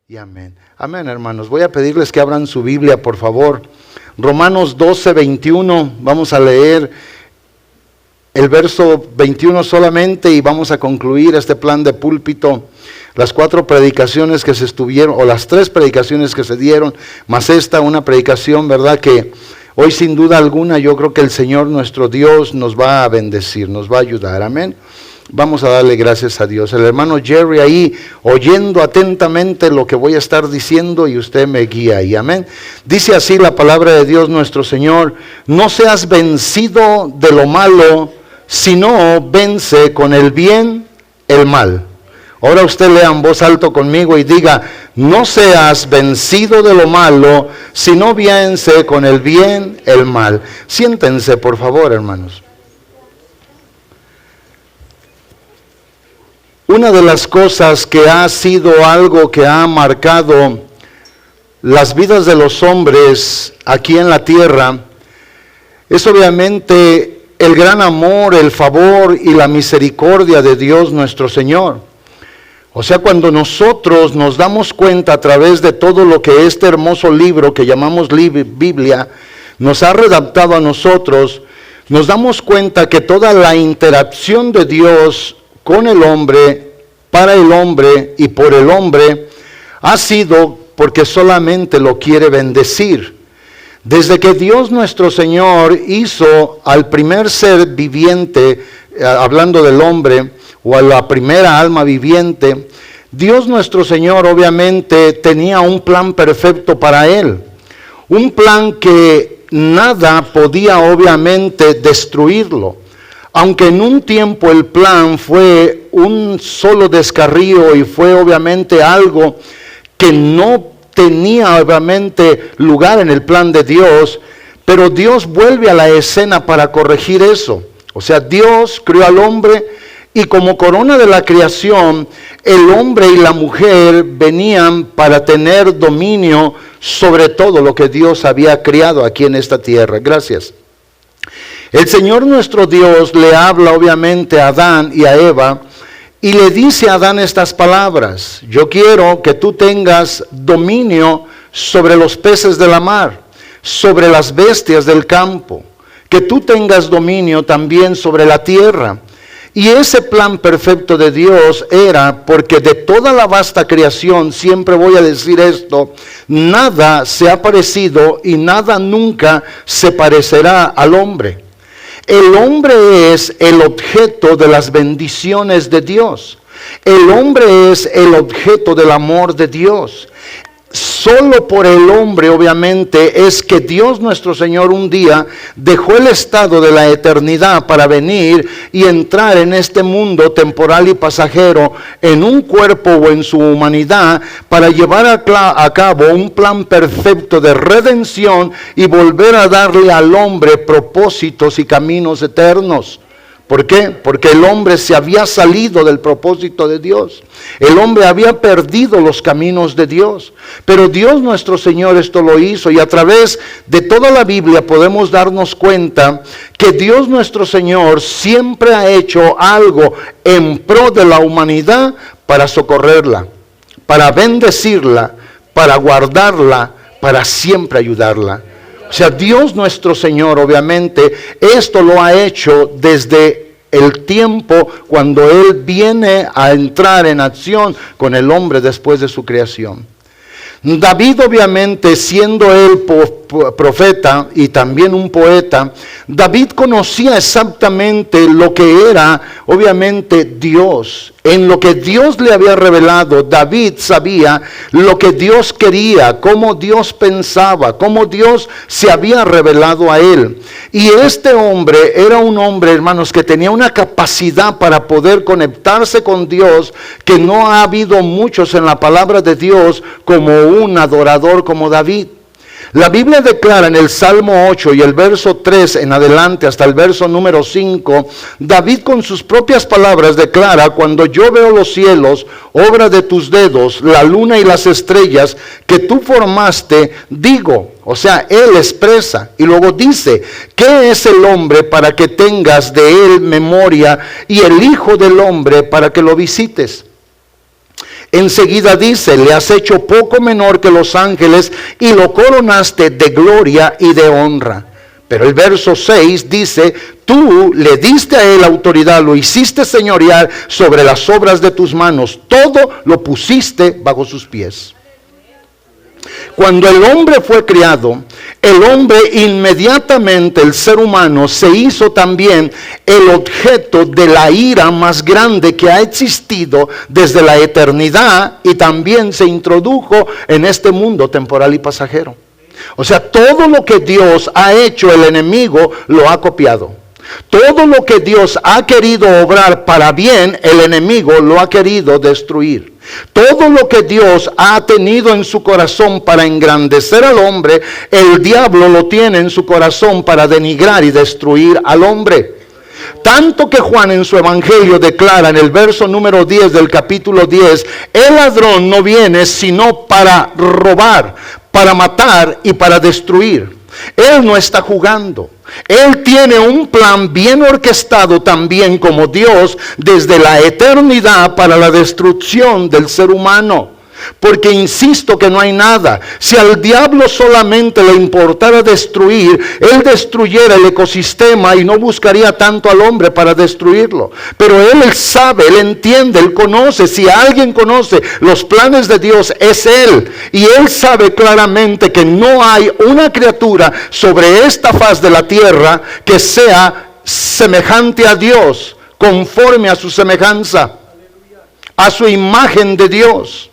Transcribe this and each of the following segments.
Y amén. Amén, hermanos. Voy a pedirles que abran su Biblia, por favor. Romanos 12, 21. Vamos a leer el verso 21 solamente y vamos a concluir este plan de púlpito. Las 4 predicaciones que se estuvieron, o las 3 predicaciones que se dieron, más esta, una predicación, ¿verdad? Que hoy sin duda alguna yo creo que el Señor nuestro Dios nos va a bendecir, nos va a ayudar. Amén. Vamos a darle gracias a Dios. El hermano Jerry ahí oyendo atentamente lo que voy a estar diciendo y usted me guía ahí. Amén. Dice así la palabra de Dios nuestro Señor: no seas vencido de lo malo, sino vence con el bien el mal. Ahora usted lea en voz alta conmigo y diga: no seas vencido de lo malo, sino vence con el bien el mal. Siéntense por favor, hermanos. Una de las cosas que ha sido algo que ha marcado las vidas de los hombres aquí en la tierra es obviamente el gran amor, el favor y la misericordia de Dios nuestro Señor. O sea, cuando nosotros nos damos cuenta a través de todo lo que este hermoso libro que llamamos Biblia nos ha redactado a nosotros, nos damos cuenta que toda la interacción de Dios con el hombre, para el hombre y por el hombre, ha sido porque solamente lo quiere bendecir. Desde que Dios nuestro Señor hizo al primer ser viviente, hablando del hombre, o a la primera alma viviente, Dios nuestro Señor obviamente tenía un plan perfecto para él. Un plan que nada podía obviamente destruirlo. Aunque en un tiempo el plan fue un solo descarrío y fue obviamente algo que no tenía obviamente lugar en el plan de Dios, pero Dios vuelve a la escena para corregir eso. O sea, Dios creó al hombre y como corona de la creación, el hombre y la mujer venían para tener dominio sobre todo lo que Dios había creado aquí en esta tierra. Gracias. El Señor nuestro Dios le habla obviamente a Adán y a Eva y le dice a Adán estas palabras: yo quiero que tú tengas dominio sobre los peces de la mar, sobre las bestias del campo, que tú tengas dominio también sobre la tierra. Y ese plan perfecto de Dios era porque de toda la vasta creación, siempre voy a decir esto, nada se ha parecido y nada nunca se parecerá al hombre. El hombre es el objeto de las bendiciones de Dios. El hombre es el objeto del amor de Dios. Solo por el hombre, obviamente, es que Dios nuestro Señor un día dejó el estado de la eternidad para venir y entrar en este mundo temporal y pasajero en un cuerpo o en su humanidad para llevar a cabo un plan perfecto de redención y volver a darle al hombre propósitos y caminos eternos. ¿Por qué? Porque el hombre se había salido del propósito de Dios. El hombre había perdido los caminos de Dios. Pero Dios nuestro Señor esto lo hizo y a través de toda la Biblia podemos darnos cuenta que Dios nuestro Señor siempre ha hecho algo en pro de la humanidad para socorrerla, para bendecirla, para guardarla, para siempre ayudarla. O sea, Dios nuestro Señor, obviamente, esto lo ha hecho desde el tiempo cuando Él viene a entrar en acción con el hombre después de su creación. David, obviamente, siendo él profeta y también un poeta, David conocía exactamente lo que era, obviamente, Dios. En lo que Dios le había revelado, David sabía lo que Dios quería, cómo Dios pensaba, cómo Dios se había revelado a él. Y este hombre era un hombre, hermanos, que tenía una capacidad para poder conectarse con Dios, que no ha habido muchos en la palabra de Dios como un adorador como David. La Biblia declara en el Salmo 8 y el verso 3 en adelante hasta el verso número 5, David con sus propias palabras declara: cuando yo veo los cielos, obra de tus dedos, la luna y las estrellas que tú formaste, digo, o sea, él expresa y luego dice: ¿qué es el hombre para que tengas de él memoria y el hijo del hombre para que lo visites? Enseguida dice, le has hecho poco menor que los ángeles y lo coronaste de gloria y de honra. Pero el verso 6 dice, tú le diste a él autoridad, lo hiciste señorear sobre las obras de tus manos, todo lo pusiste bajo sus pies. Cuando el hombre fue criado, el hombre inmediatamente, el ser humano, se hizo también el objeto de la ira más grande que ha existido desde la eternidad y también se introdujo en este mundo temporal y pasajero. O sea, todo lo que Dios ha hecho, el enemigo lo ha copiado. Todo lo que Dios ha querido obrar para bien, el enemigo lo ha querido destruir. Todo lo que Dios ha tenido en su corazón para engrandecer al hombre, el diablo lo tiene en su corazón para denigrar y destruir al hombre. Tanto que Juan en su evangelio declara en el verso número 10 del capítulo 10, el ladrón no viene sino para robar, para matar y para destruir. Él no está jugando. Él tiene un plan bien orquestado también como Dios desde la eternidad para la destrucción del ser humano. Porque insisto que no hay nada. Si al diablo solamente le importara destruir, él destruyera el ecosistema y no buscaría tanto al hombre para destruirlo. Pero él sabe, él entiende, él conoce. Si alguien conoce los planes de Dios, es él. Y él sabe claramente que no hay una criatura sobre esta faz de la tierra que sea semejante a Dios, conforme a su semejanza, a su imagen de Dios.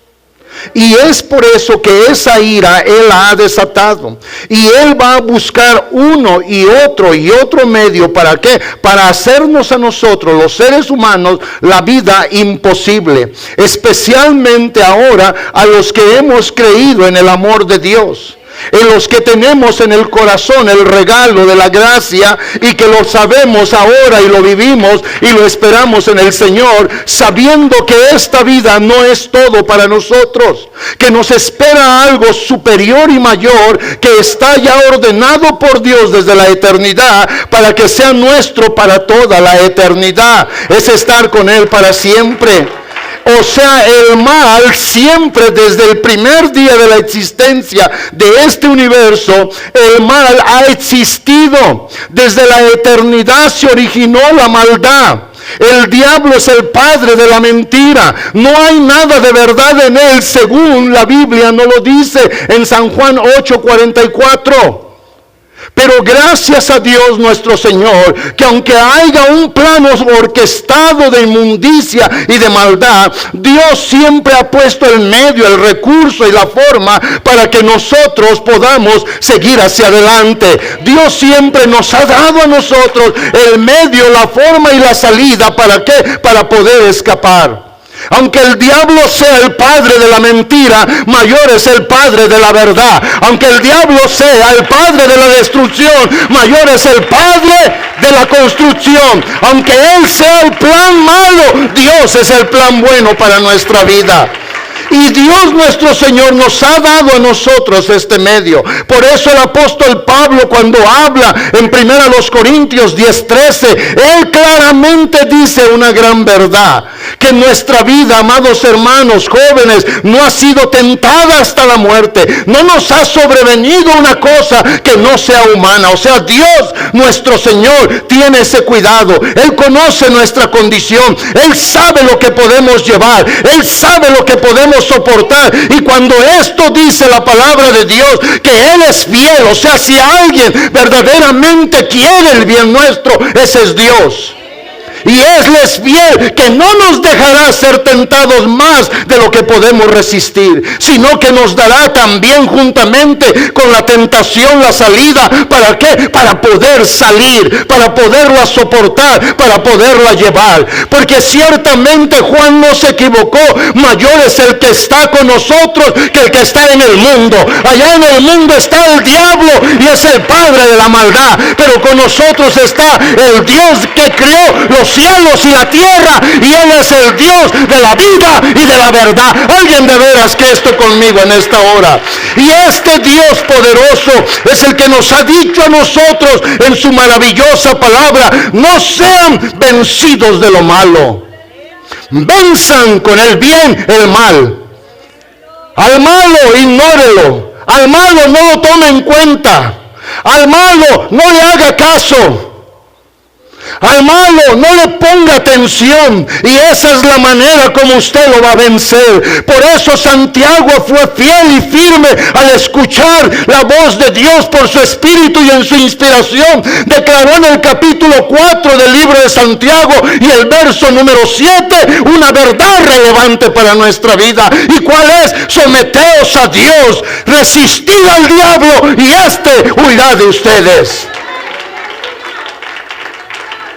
Y es por eso que esa ira Él la ha desatado. Y Él va a buscar uno y otro medio. ¿Para qué? Para hacernos a nosotros, los seres humanos, la vida imposible. Especialmente ahora a los que hemos creído en el amor de Dios. En los que tenemos en el corazón el regalo de la gracia y que lo sabemos ahora y lo vivimos y lo esperamos en el Señor, sabiendo que esta vida no es todo para nosotros, que nos espera algo superior y mayor que está ya ordenado por Dios desde la eternidad para que sea nuestro para toda la eternidad. Es estar con Él para siempre. O sea, el mal siempre desde el primer día de la existencia de este universo, el mal ha existido. Desde la eternidad se originó la maldad. El diablo es el padre de la mentira. No hay nada de verdad en él, según la Biblia nos lo dice en San Juan 8:44. Pero gracias a Dios nuestro Señor, que aunque haya un plano orquestado de inmundicia y de maldad, Dios siempre ha puesto el medio, el recurso y la forma para que nosotros podamos seguir hacia adelante. Dios siempre nos ha dado a nosotros el medio, la forma y la salida. ¿Para qué? Para poder escapar. Aunque el diablo sea el padre de la mentira, mayor es el padre de la verdad. Aunque el diablo sea el padre de la destrucción, mayor es el padre de la construcción. Aunque él sea el plan malo, Dios es el plan bueno para nuestra vida. Y Dios nuestro Señor nos ha dado a nosotros este medio. Por eso el apóstol Pablo, cuando habla en 1 Corintios 10:13, él claramente dice una gran verdad: que nuestra vida, amados hermanos jóvenes, no ha sido tentada hasta la muerte. No nos ha sobrevenido una cosa que no sea humana. O sea, Dios nuestro Señor tiene ese cuidado. Él conoce nuestra condición. Él sabe lo que podemos llevar. Él sabe lo que podemos soportar. Y cuando esto dice la palabra de Dios, que Él es fiel, o sea, si alguien verdaderamente quiere el bien nuestro, ese es Dios. Y Él es fiel, que no nos dejará ser tentados más de lo que podemos resistir, sino que nos dará también juntamente con la tentación la salida. ¿Para qué? Para poder salir, para poderla soportar, para poderla llevar. Porque ciertamente Juan no se equivocó. Mayor es el que está con nosotros que el que está en el mundo. Allá en el mundo está el diablo y es el padre de la maldad. Pero con nosotros está el Dios que creó los cielos y la tierra, y Él es el Dios de la vida y de la verdad. Alguien de veras que esto conmigo en esta hora. Y este Dios poderoso es el que nos ha dicho a nosotros en su maravillosa palabra: no sean vencidos de lo malo. Venzan con el bien el mal. Al malo ignórelo. Al malo no lo tome en cuenta. Al malo no le haga caso. Al malo no le ponga atención, y esa es la manera como usted lo va a vencer. Por eso Santiago fue fiel y firme al escuchar la voz de Dios por su espíritu y en su inspiración. Declaró en el capítulo 4 del libro de Santiago y el verso número 7 una verdad relevante para nuestra vida. ¿Y cuál es? Someteos a Dios, resistid al diablo y éste huirá de ustedes.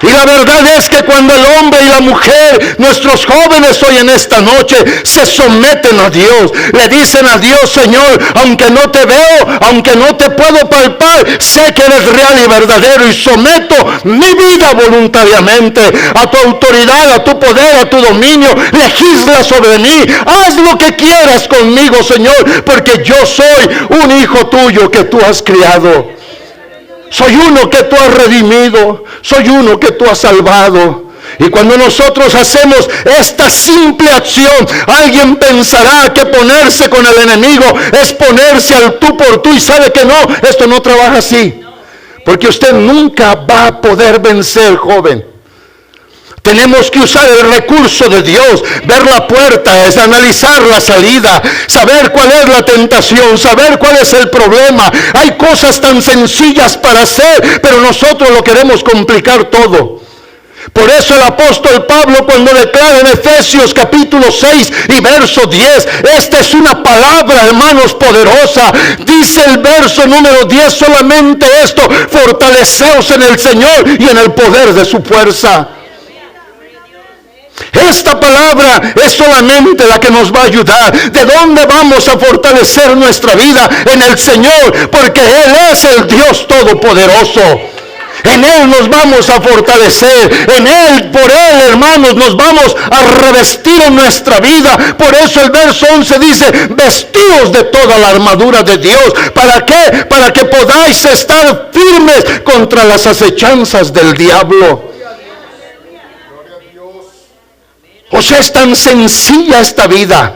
Y la verdad es que cuando el hombre y la mujer, nuestros jóvenes hoy en esta noche, se someten a Dios, le dicen a Dios: Señor, aunque no te veo, aunque no te puedo palpar, sé que eres real y verdadero, y someto mi vida voluntariamente a tu autoridad, a tu poder, a tu dominio. Legisla sobre mí, haz lo que quieras conmigo, Señor, porque yo soy un hijo tuyo que tú has criado. Soy uno que tú has redimido. Soy uno que tú has salvado. Y cuando nosotros hacemos esta simple acción, alguien pensará que ponerse con el enemigo es ponerse al tú por tú. Y sabe que no, esto no trabaja así. Porque usted nunca va a poder vencer, joven. Tenemos que usar el recurso de Dios, ver la puerta, es analizar la salida, saber cuál es la tentación, saber cuál es el problema. Hay cosas tan sencillas para hacer, pero nosotros lo queremos complicar todo. Por eso el apóstol Pablo, cuando declara en Efesios capítulo 6 y verso 10, esta es una palabra, hermanos, poderosa. Dice el verso número 10 solamente esto: fortaleceos en el Señor y en el poder de su fuerza. Esta palabra es solamente la que nos va a ayudar. ¿De dónde vamos a fortalecer nuestra vida? En el Señor, porque Él es el Dios Todopoderoso. En Él nos vamos a fortalecer. En Él, por Él, hermanos, nos vamos a revestir en nuestra vida. Por eso el verso 11 dice: vestidos de toda la armadura de Dios. ¿Para qué? Para que podáis estar firmes contra las acechanzas del diablo. O sea, es tan sencilla esta vida.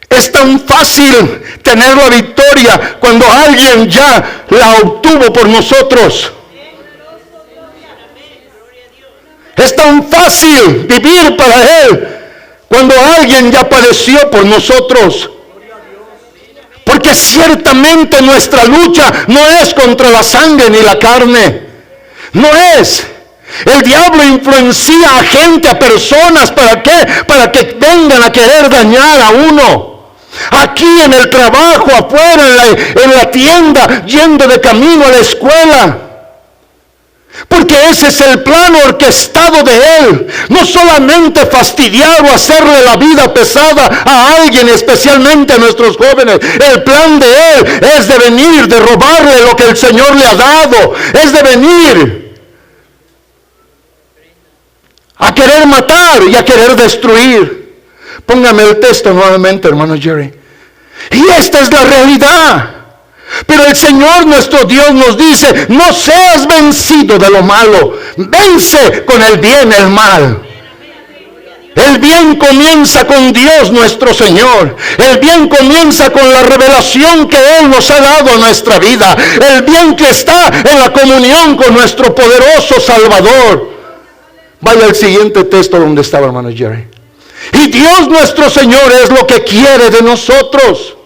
Es tan fácil tener la victoria cuando alguien ya la obtuvo por nosotros. Es tan fácil vivir para Él cuando alguien ya padeció por nosotros. Porque ciertamente nuestra lucha no es contra la sangre ni la carne. No es. El diablo influencia a gente, a personas. ¿Para qué? Para que vengan a querer dañar a uno. Aquí en el trabajo, afuera, en la tienda, yendo de camino a la escuela. Porque ese es el plan orquestado de Él. No solamente fastidiar o hacerle la vida pesada a alguien, especialmente a nuestros jóvenes. El plan de Él es de venir, de robarle lo que el Señor le ha dado. Es de venir a querer matar y a querer destruir. Póngame el texto nuevamente, hermano Jerry. Y esta es la realidad. Pero el Señor nuestro Dios nos dice: no seas vencido de lo malo, vence con el bien el mal. El bien comienza con Dios nuestro Señor. El bien comienza con la revelación que Él nos ha dado a nuestra vida. El bien que está en la comunión con nuestro poderoso Salvador. Vaya al siguiente texto donde estaba, hermano Jerry. Y Dios nuestro Señor es lo que quiere de nosotros.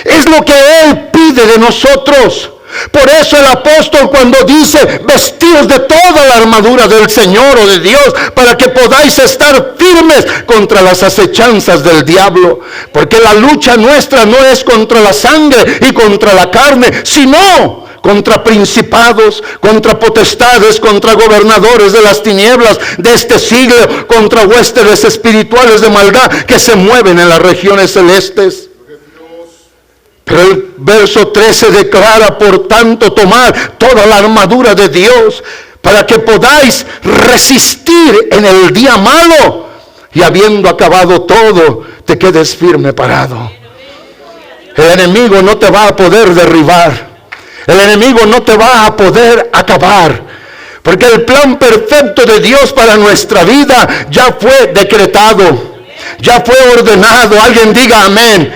Es lo que Él pide de nosotros. Por eso el apóstol, cuando dice: vestidos de toda la armadura del Señor o de Dios, para que podáis estar firmes contra las acechanzas del diablo. Porque la lucha nuestra no es contra la sangre y contra la carne, sino contra principados, contra potestades, contra gobernadores de las tinieblas de este siglo, contra huestes espirituales de maldad que se mueven en las regiones celestes. Pero el verso 13 declara: por tanto, tomad toda la armadura de Dios, para que podáis resistir en el día malo, y habiendo acabado todo, te quedes firme parado. El enemigo no te va a poder derribar. El enemigo no te va a poder acabar. Porque el plan perfecto de Dios para nuestra vida ya fue decretado, ya fue ordenado. Alguien diga amén.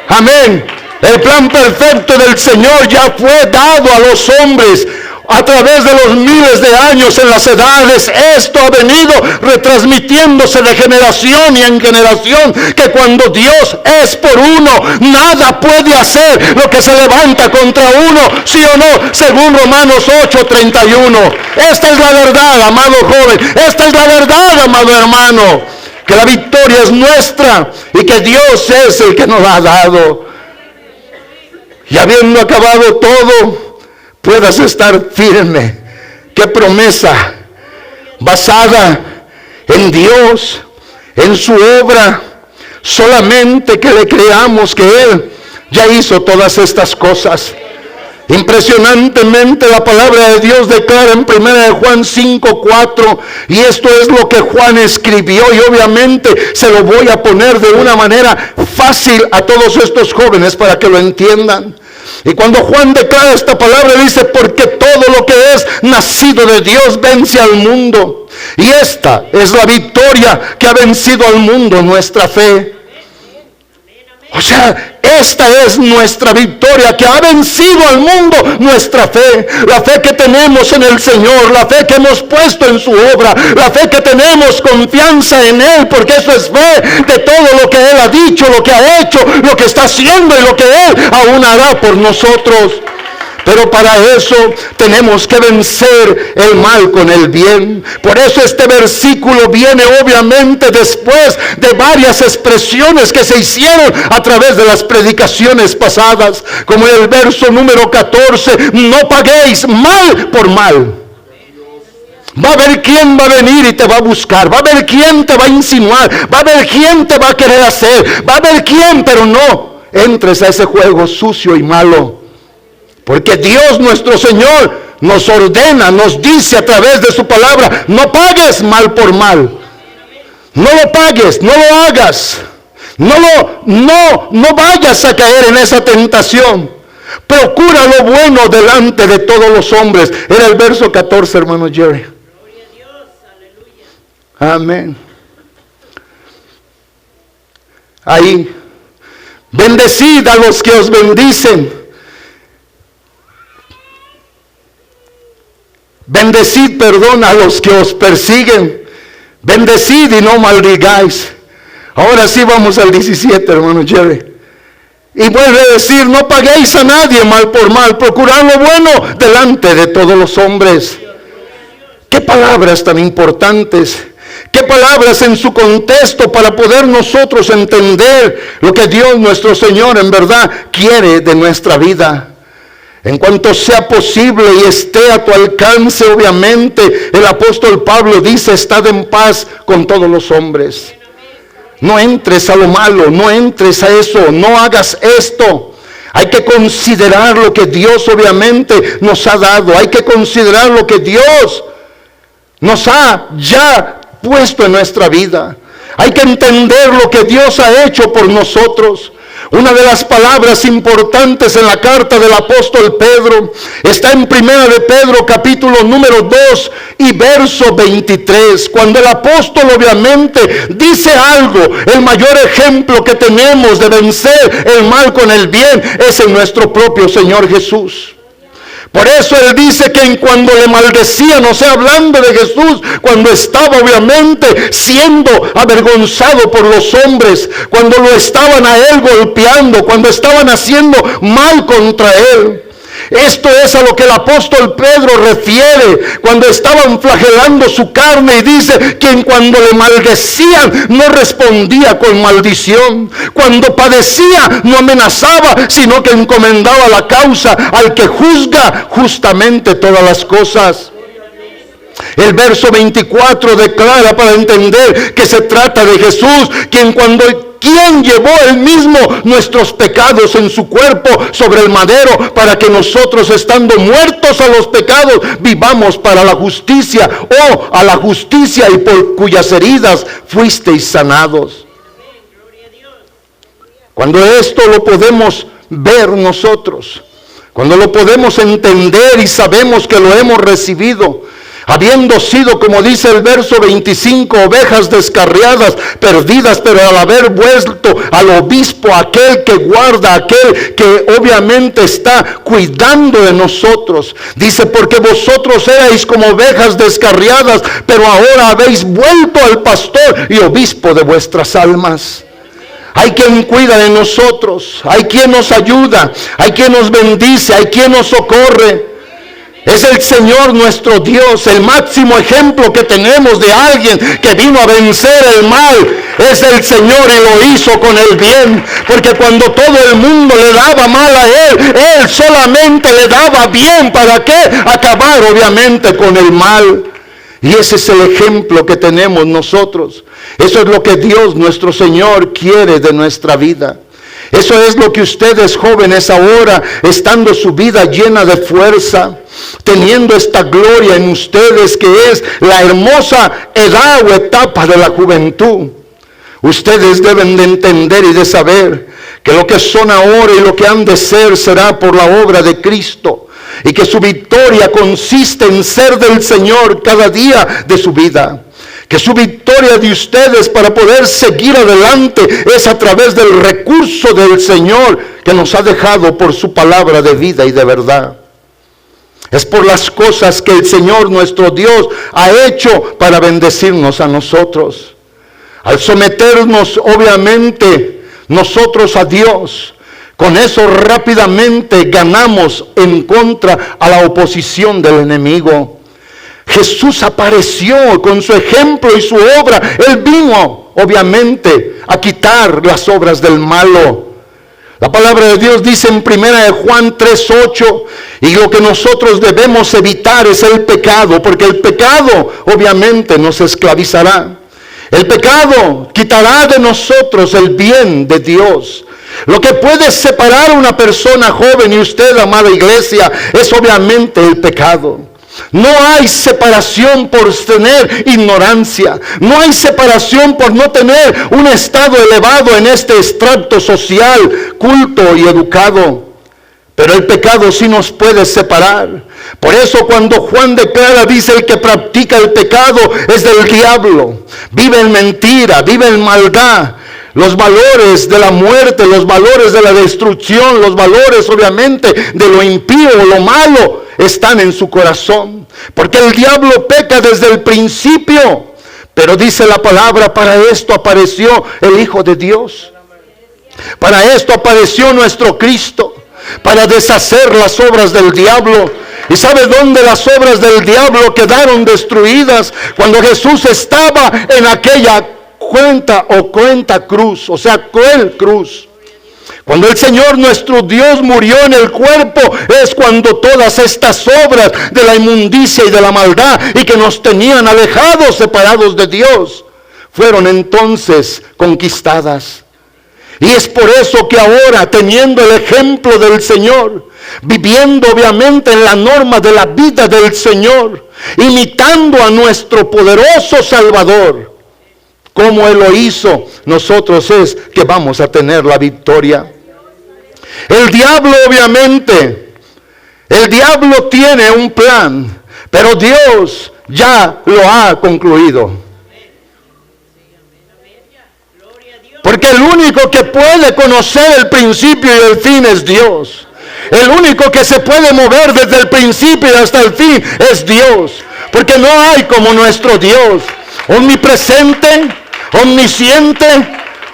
Amén. El plan perfecto del Señor ya fue dado a los hombres a través de los miles de años en las edades. Esto ha venido retransmitiéndose de generación y en generación, que cuando Dios es por uno, nada puede hacer lo que se levanta contra uno, sí o no, según Romanos 8:31. Esta es la verdad, amado joven. Esta es la verdad, amado hermano, que la victoria es nuestra y que Dios es el que nos la ha dado. Y habiendo acabado todo, puedas estar firme. Qué promesa, basada en Dios, en su obra. Solamente que le creamos que Él ya hizo todas estas cosas. Impresionantemente la palabra de Dios declara en 1 Juan 5:4, y esto es lo que Juan escribió, y obviamente se lo voy a poner de una manera fácil a todos estos jóvenes para que lo entiendan. Y cuando Juan declara esta palabra, dice: porque todo lo que es nacido de Dios vence al mundo. Y esta es la victoria que ha vencido al mundo, nuestra fe. O sea, esta es nuestra victoria que ha vencido al mundo, nuestra fe. La fe que tenemos en el Señor, la fe que hemos puesto en su obra, la fe que tenemos confianza en Él, porque eso es fe de todo lo que Él ha dicho, lo que ha hecho, lo que está haciendo y lo que Él aún hará por nosotros. Pero para eso tenemos que vencer el mal con el bien. Por eso este versículo viene obviamente después de varias expresiones que se hicieron a través de las predicaciones pasadas. Como en el verso número 14, no paguéis mal por mal. Va a haber quien va a venir y te va a buscar. Va a haber quien te va a insinuar. Va a haber quien te va a querer hacer. Va a haber quien, pero no entres a ese juego sucio y malo. Porque Dios nuestro Señor nos ordena, nos dice a través de su palabra: no pagues mal por mal. No lo pagues, no lo hagas. No vayas a caer en esa tentación. Procura lo bueno delante de todos los hombres. Era el verso 14, hermano Jerry. Gloria a Dios, aleluya. Amén. Ahí. Bendecid a los que os bendicen. Bendecid, perdón, a los que os persiguen. Bendecid y no maldigáis. Ahora sí vamos al 17, hermano Jerry. Y vuelve a decir: no paguéis a nadie mal por mal. Procurad lo bueno delante de todos los hombres. Qué palabras tan importantes. Qué palabras en su contexto para poder nosotros entender lo que Dios nuestro Señor en verdad quiere de nuestra vida. En cuanto sea posible y esté a tu alcance, obviamente, el apóstol Pablo dice: estad en paz con todos los hombres. No entres a lo malo, no entres a eso, no hagas esto. Hay que considerar lo que Dios obviamente nos ha dado. Hay que considerar lo que Dios nos ha ya puesto en nuestra vida. Hay que entender lo que Dios ha hecho por nosotros. Una de las palabras importantes en la carta del apóstol Pedro está en 1 de Pedro capítulo número 2 y verso 23. Cuando el apóstol obviamente dice algo, el mayor ejemplo que tenemos de vencer el mal con el bien es en nuestro propio Señor Jesús. Por eso él dice que en cuando le maldecían, o sea, hablando de Jesús, cuando estaba obviamente siendo avergonzado por los hombres, cuando lo estaban a él golpeando, cuando estaban haciendo mal contra él. Esto es a lo que el apóstol Pedro refiere cuando estaban flagelando su carne, y dice que en cuando le maldecían no respondía con maldición. Cuando padecía no amenazaba, sino que encomendaba la causa al que juzga justamente todas las cosas. El verso 24 declara, para entender que se trata de Jesús, quien llevó él mismo nuestros pecados en su cuerpo sobre el madero, para que nosotros, estando muertos a los pecados, vivamos para la justicia, o a la justicia, y por cuyas heridas fuisteis sanados. Cuando esto lo podemos ver nosotros, cuando lo podemos entender y sabemos que lo hemos recibido, Habiendo sido, como dice el verso 25, ovejas descarriadas, perdidas, pero al haber vuelto al obispo, aquel que guarda, aquel que obviamente está cuidando de nosotros. Dice, porque vosotros erais como ovejas descarriadas, pero ahora habéis vuelto al pastor y obispo de vuestras almas. Hay quien cuida de nosotros, hay quien nos ayuda, hay quien nos bendice, hay quien nos socorre. Es el Señor nuestro Dios, el máximo ejemplo que tenemos de alguien que vino a vencer el mal. Es el Señor y lo hizo con el bien. Porque cuando todo el mundo le daba mal a Él solamente le daba bien. ¿Para qué? Acabar obviamente con el mal. Y ese es el ejemplo que tenemos nosotros. Eso es lo que Dios nuestro Señor quiere de nuestra vida. Eso es lo que ustedes jóvenes ahora, estando su vida llena de fuerza, teniendo esta gloria en ustedes que es la hermosa edad o etapa de la juventud. Ustedes deben de entender y de saber que lo que son ahora y lo que han de ser será por la obra de Cristo. Y que su victoria consiste en ser del Señor cada día de su vida. Que su victoria de ustedes para poder seguir adelante es a través del recurso del Señor que nos ha dejado por su palabra de vida y de verdad. Es por las cosas que el Señor nuestro Dios ha hecho para bendecirnos a nosotros. Al someternos obviamente nosotros a Dios, con eso rápidamente ganamos en contra a la oposición del enemigo. Jesús apareció con su ejemplo y su obra. Él vino, obviamente, a quitar las obras del malo. La palabra de Dios dice en 1 Juan 3:8, y lo que nosotros debemos evitar es el pecado, porque el pecado, obviamente, nos esclavizará. El pecado quitará de nosotros el bien de Dios. Lo que puede separar a una persona joven y usted, amada iglesia, es obviamente el pecado. No hay separación por tener ignorancia. No hay separación por no tener un estado elevado en este estrato social, culto y educado. Pero el pecado sí nos puede separar. Por eso cuando Juan declara, dice, el que practica el pecado es del diablo. Vive en mentira, vive en maldad. Los valores de la muerte, los valores de la destrucción, los valores obviamente de lo impío o lo malo están en su corazón. Porque el diablo peca desde el principio. Pero dice la palabra, para esto apareció el Hijo de Dios. Para esto apareció nuestro Cristo. Para deshacer las obras del diablo. ¿Y sabe dónde las obras del diablo quedaron destruidas? Cuando Jesús estaba en aquella cuenta cruz, o sea, cruel cruz. Cuando el Señor nuestro Dios murió en el cuerpo, es cuando todas estas obras de la inmundicia y de la maldad y que nos tenían alejados, separados de Dios, fueron entonces conquistadas. Y es por eso que ahora, teniendo el ejemplo del Señor, viviendo obviamente en la norma de la vida del Señor, imitando a nuestro poderoso Salvador, como Él lo hizo, nosotros es que vamos a tener la victoria. El diablo obviamente, el diablo tiene un plan, pero Dios ya lo ha concluido. Porque el único que puede conocer el principio y el fin es Dios. El único que se puede mover desde el principio hasta el fin es Dios. Porque no hay como nuestro Dios, omnipresente, omnisciente,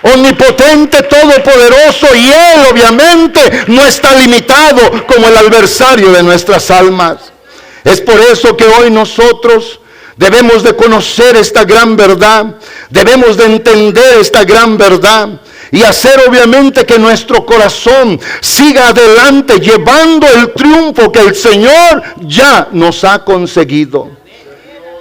omnipotente, todopoderoso, y Él obviamente no está limitado como el adversario de nuestras almas. Es por eso que hoy nosotros debemos de conocer esta gran verdad, debemos de entender esta gran verdad y hacer obviamente que nuestro corazón siga adelante llevando el triunfo que el Señor ya nos ha conseguido.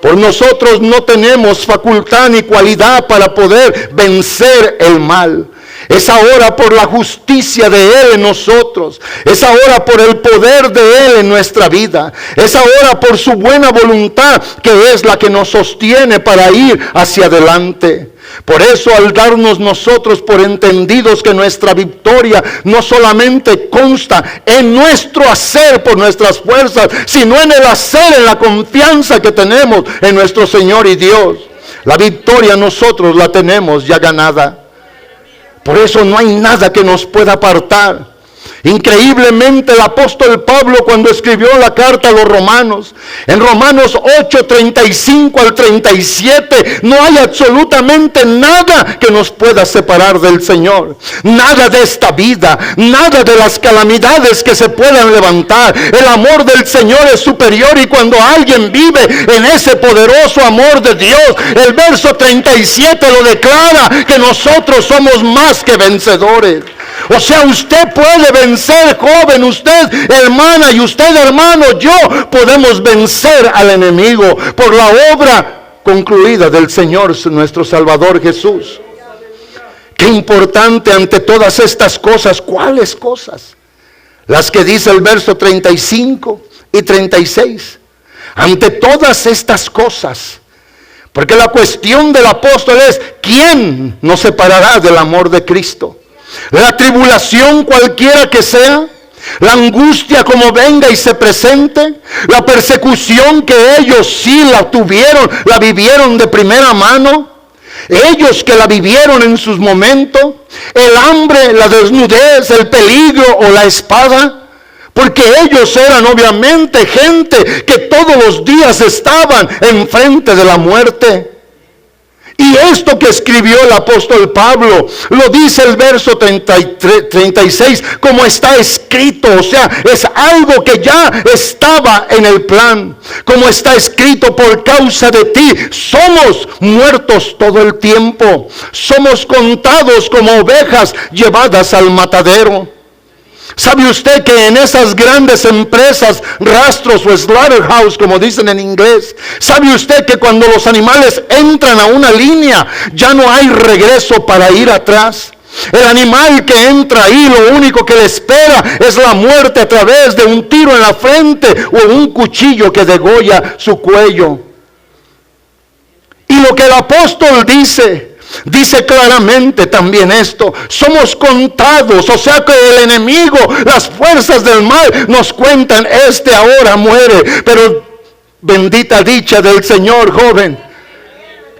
Por nosotros no tenemos facultad ni cualidad para poder vencer el mal. Es ahora por la justicia de Él en nosotros. Es ahora por el poder de Él en nuestra vida. Es ahora por su buena voluntad que es la que nos sostiene para ir hacia adelante. Por eso, al darnos nosotros por entendidos que nuestra victoria no solamente consta en nuestro hacer por nuestras fuerzas, sino en el hacer, en la confianza que tenemos en nuestro Señor y Dios. La victoria nosotros la tenemos ya ganada. Por eso no hay nada que nos pueda apartar. Increíblemente el apóstol Pablo, cuando escribió la carta a los romanos, en Romanos 8, 35 al 37, no hay absolutamente nada que nos pueda separar del Señor. Nada de esta vida, nada de las calamidades que se puedan levantar. El amor del Señor es superior, y cuando alguien vive en ese poderoso amor de Dios, el verso 37 lo declara, que nosotros somos más que vencedores. O sea, usted puede vencer, joven, usted, hermana, y usted, hermano, yo, podemos vencer al enemigo por la obra concluida del Señor, nuestro Salvador Jesús. Qué importante ante todas estas cosas. ¿Cuáles cosas? Las que dice el verso 35 y 36. Ante todas estas cosas. Porque la cuestión del apóstol es, ¿quién nos separará del amor de Cristo? La tribulación cualquiera que sea, la angustia como venga y se presente, la persecución que ellos sí la tuvieron, la vivieron de primera mano, ellos que la vivieron en sus momentos, el hambre, la desnudez, el peligro o la espada, porque ellos eran obviamente gente que todos los días estaban enfrente de la muerte. Y esto que escribió el apóstol Pablo, lo dice el verso 36, como está escrito. O sea, es algo que ya estaba en el plan. Como está escrito, por causa de ti somos muertos todo el tiempo. Somos contados como ovejas llevadas al matadero. ¿Sabe usted que en esas grandes empresas, rastros o slaughterhouse, como dicen en inglés, sabe usted que cuando los animales entran a una línea, ya no hay regreso para ir atrás? El animal que entra ahí, lo único que le espera es la muerte a través de un tiro en la frente o un cuchillo que degolla su cuello. Y lo que el apóstol dice claramente también esto: somos contados, o sea que el enemigo, las fuerzas del mal nos cuentan, este ahora muere, pero bendita dicha del Señor, joven,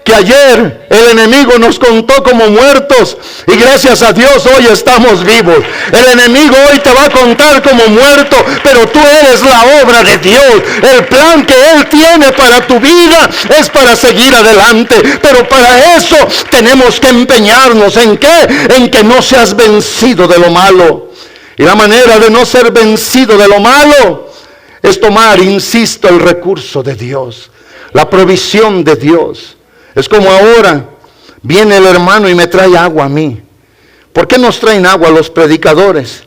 que ayer el enemigo nos contó como muertos, y gracias a Dios hoy estamos vivos. El enemigo hoy te va a contar como muerto, pero tú eres la obra de Dios. El plan que Él tiene para tu vida es para seguir adelante, pero para eso tenemos que empeñarnos. ¿En qué? En que no seas vencido de lo malo. Y la manera de no ser vencido de lo malo es tomar, insisto, el recurso de Dios, la provisión de Dios. Es como ahora viene el hermano y me trae agua a mí. ¿Por qué nos traen agua los predicadores?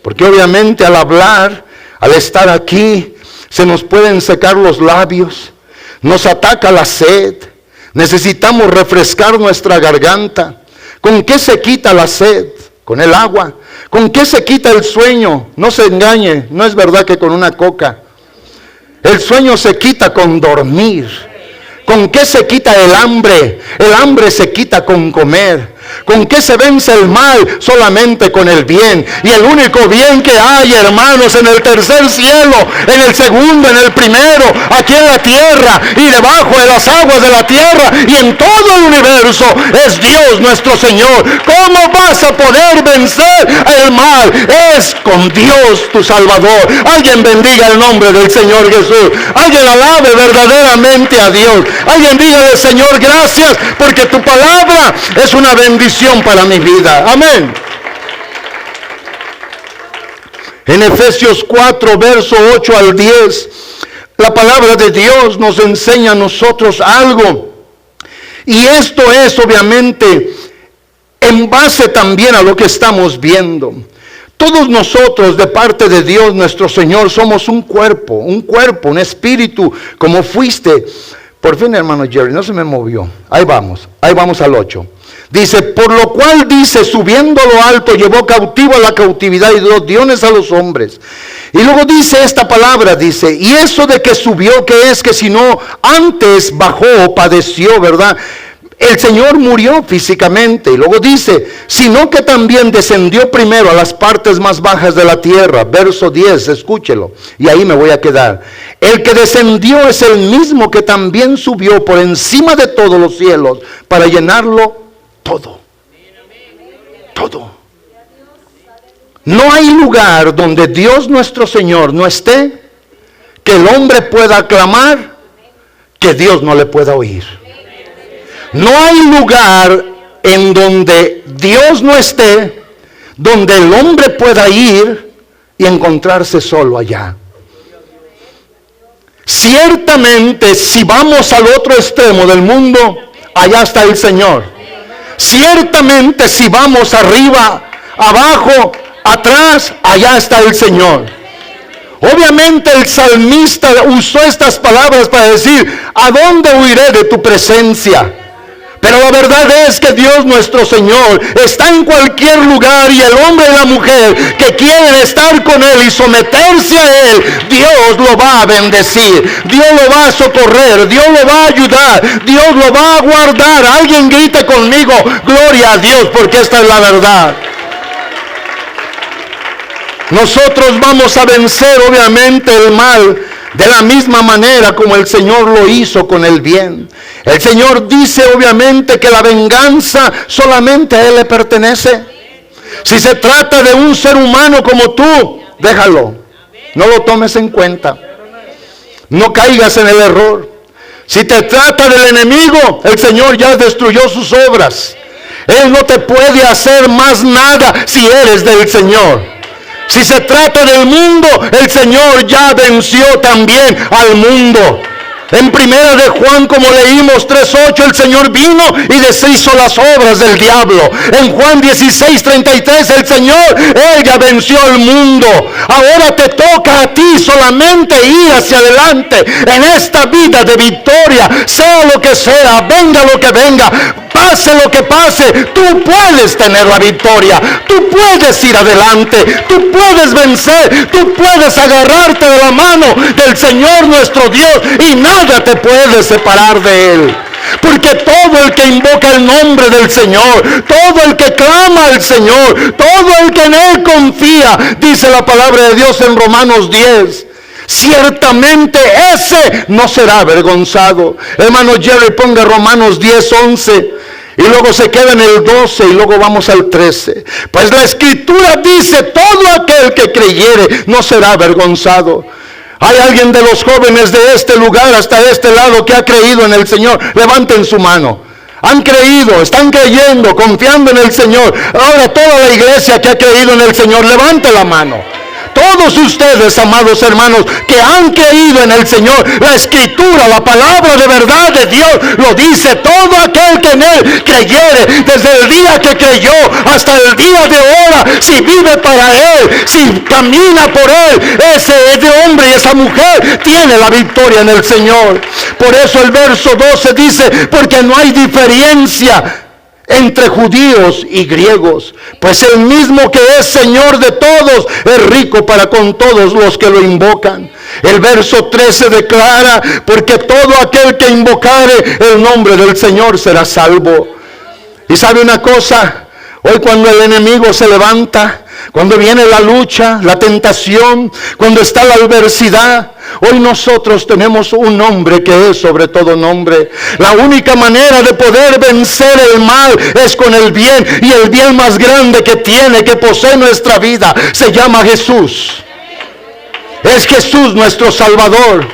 Porque obviamente al hablar, al estar aquí, se nos pueden secar los labios, nos ataca la sed, necesitamos refrescar nuestra garganta. ¿Con qué se quita la sed? Con el agua. ¿Con qué se quita el sueño? No se engañe, no es verdad que con una coca. El sueño se quita con dormir. ¿Con qué se quita el hambre? El hambre se quita con comer. ¿Con qué se vence el mal? Solamente con el bien. Y el único bien que hay, hermanos, en el tercer cielo, en el segundo, en el primero, aquí en la tierra y debajo de las aguas de la tierra y en todo el universo, es Dios nuestro Señor. ¿Cómo vas a poder vencer el mal? Es con Dios tu Salvador. Alguien bendiga el nombre del Señor Jesús. Alguien alabe verdaderamente a Dios. Alguien dígale: Señor, gracias, porque tu palabra es una bendición para mi vida. Amén. En Efesios 4, verso 8 al 10, la palabra de Dios nos enseña a nosotros algo. Y esto es obviamente en base también a lo que estamos viendo. Todos nosotros, de parte de Dios nuestro Señor, somos un cuerpo, un espíritu, como fuiste. Por fin, hermano Jerry, no se me movió. Ahí vamos al 8. Dice: por lo cual dice, subiendo a lo alto, llevó cautivo a la cautividad y dio dones a los hombres. Y luego dice esta palabra, dice: y eso de que subió, ¿qué es? Que si no antes bajó o padeció, ¿verdad? el Señor murió físicamente, y luego dice, sino que también descendió primero a las partes más bajas de la tierra. Verso 10, escúchelo, y ahí me voy a quedar. El que descendió es el mismo que también subió por encima de todos los cielos para llenarlo todo. Todo. No hay lugar donde Dios nuestro Señor no esté, que el hombre pueda clamar, que Dios no le pueda oír. No hay lugar en donde Dios no esté, donde el hombre pueda ir y encontrarse solo allá. Ciertamente, si vamos al otro extremo del mundo, allá está el Señor. Ciertamente, si vamos arriba, abajo, atrás, allá está el Señor. Obviamente el salmista usó estas palabras para decir, ¿a dónde huiré de tu presencia? Pero la verdad es que Dios nuestro Señor está en cualquier lugar, y el hombre y la mujer que quieren estar con Él y someterse a Él, Dios lo va a bendecir, Dios lo va a socorrer, Dios lo va a ayudar, Dios lo va a guardar. Alguien grite conmigo, gloria a Dios, porque esta es la verdad. Nosotros vamos a vencer obviamente el mal de la misma manera como el Señor lo hizo con el bien. El Señor dice obviamente que la venganza solamente a Él le pertenece. Si se trata de un ser humano como tú, déjalo, no lo tomes en cuenta, no caigas en el error. Si te trata del enemigo, el Señor ya destruyó sus obras. Él no te puede hacer más nada si eres del Señor. Si se trata del mundo, el Señor ya venció también al mundo. En primera de Juan, como leímos 3:8, el Señor vino y deshizo las obras del diablo. En Juan 16:33, el Señor, Él ya venció al mundo. Ahora te toca a ti solamente ir hacia adelante en esta vida de victoria, sea lo que sea, venga lo que venga, pase lo que pase, tú puedes tener la victoria, tú puedes ir adelante, tú puedes vencer, tú puedes agarrarte de la mano del Señor nuestro Dios y nada te puede separar de Él. Porque todo el que invoca el nombre del Señor, todo el que clama al Señor, todo el que en Él confía, dice la palabra de Dios en Romanos 10, ciertamente ese no será avergonzado. Hermano Jerry, ponga Romanos 10:11 y luego se queda en el 12 y luego vamos al 13. Pues la Escritura dice, todo aquel que creyere no será avergonzado. ¿Hay alguien de los jóvenes de este lugar hasta este lado que ha creído en el Señor? Levanten su mano. Han creído, están creyendo, confiando en el Señor. Ahora toda la iglesia que ha creído en el Señor, levante la mano. Todos ustedes, amados hermanos, que han creído en el Señor, la Escritura, la palabra de verdad de Dios, lo dice, todo aquel que en Él creyere, desde el día que creyó hasta el día de ahora, si vive para Él, si camina por Él, ese hombre y esa mujer tiene la victoria en el Señor. Por eso el verso 12 dice, porque no hay diferencia entre judíos y griegos, pues el mismo que es Señor de todos es rico para con todos los que lo invocan. El verso 13 declara, porque todo aquel que invocare el nombre del Señor será salvo. Y sabe una cosa, hoy cuando el enemigo se levanta, cuando viene la lucha, la tentación, cuando está la adversidad, hoy nosotros tenemos un nombre que es sobre todo nombre. La única manera de poder vencer el mal es con el bien, y el bien más grande que posee nuestra vida se llama Jesús. Es Jesús nuestro Salvador.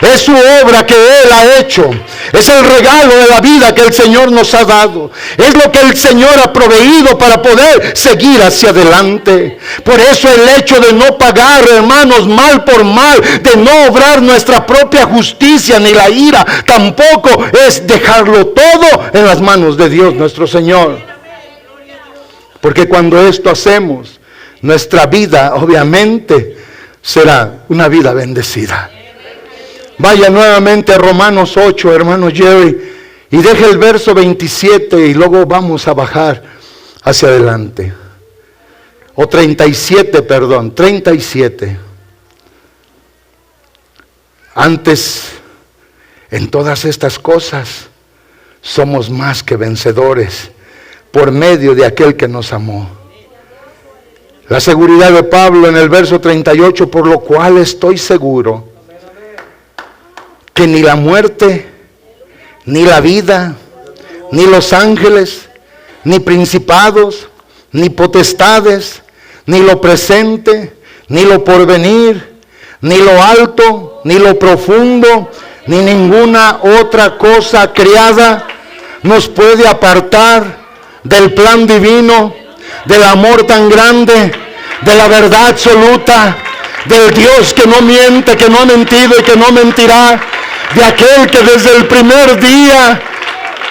Es su obra que Él ha hecho. Es el regalo de la vida que el Señor nos ha dado. Es lo que el Señor ha proveído para poder seguir hacia adelante. Por eso el hecho de no pagar, hermanos, mal por mal, de no obrar nuestra propia justicia ni la ira, tampoco es dejarlo todo en las manos de Dios nuestro Señor. Porque cuando esto hacemos, nuestra vida obviamente será una vida bendecida. Vaya nuevamente a Romanos 8, hermano Jerry, y deje el verso 27 y luego vamos a bajar hacia adelante. O 37, perdón, 37. Antes, en todas estas cosas, somos más que vencedores por medio de aquel que nos amó. La seguridad de Pablo en el verso 38, por lo cual estoy seguro que ni la muerte, ni la vida, ni los ángeles, ni principados, ni potestades, ni lo presente, ni lo porvenir, ni lo alto, ni lo profundo, ni ninguna otra cosa creada nos puede apartar del plan divino, del amor tan grande, de la verdad absoluta, del Dios que no miente, que no ha mentido y que no mentirá, de aquel que desde el primer día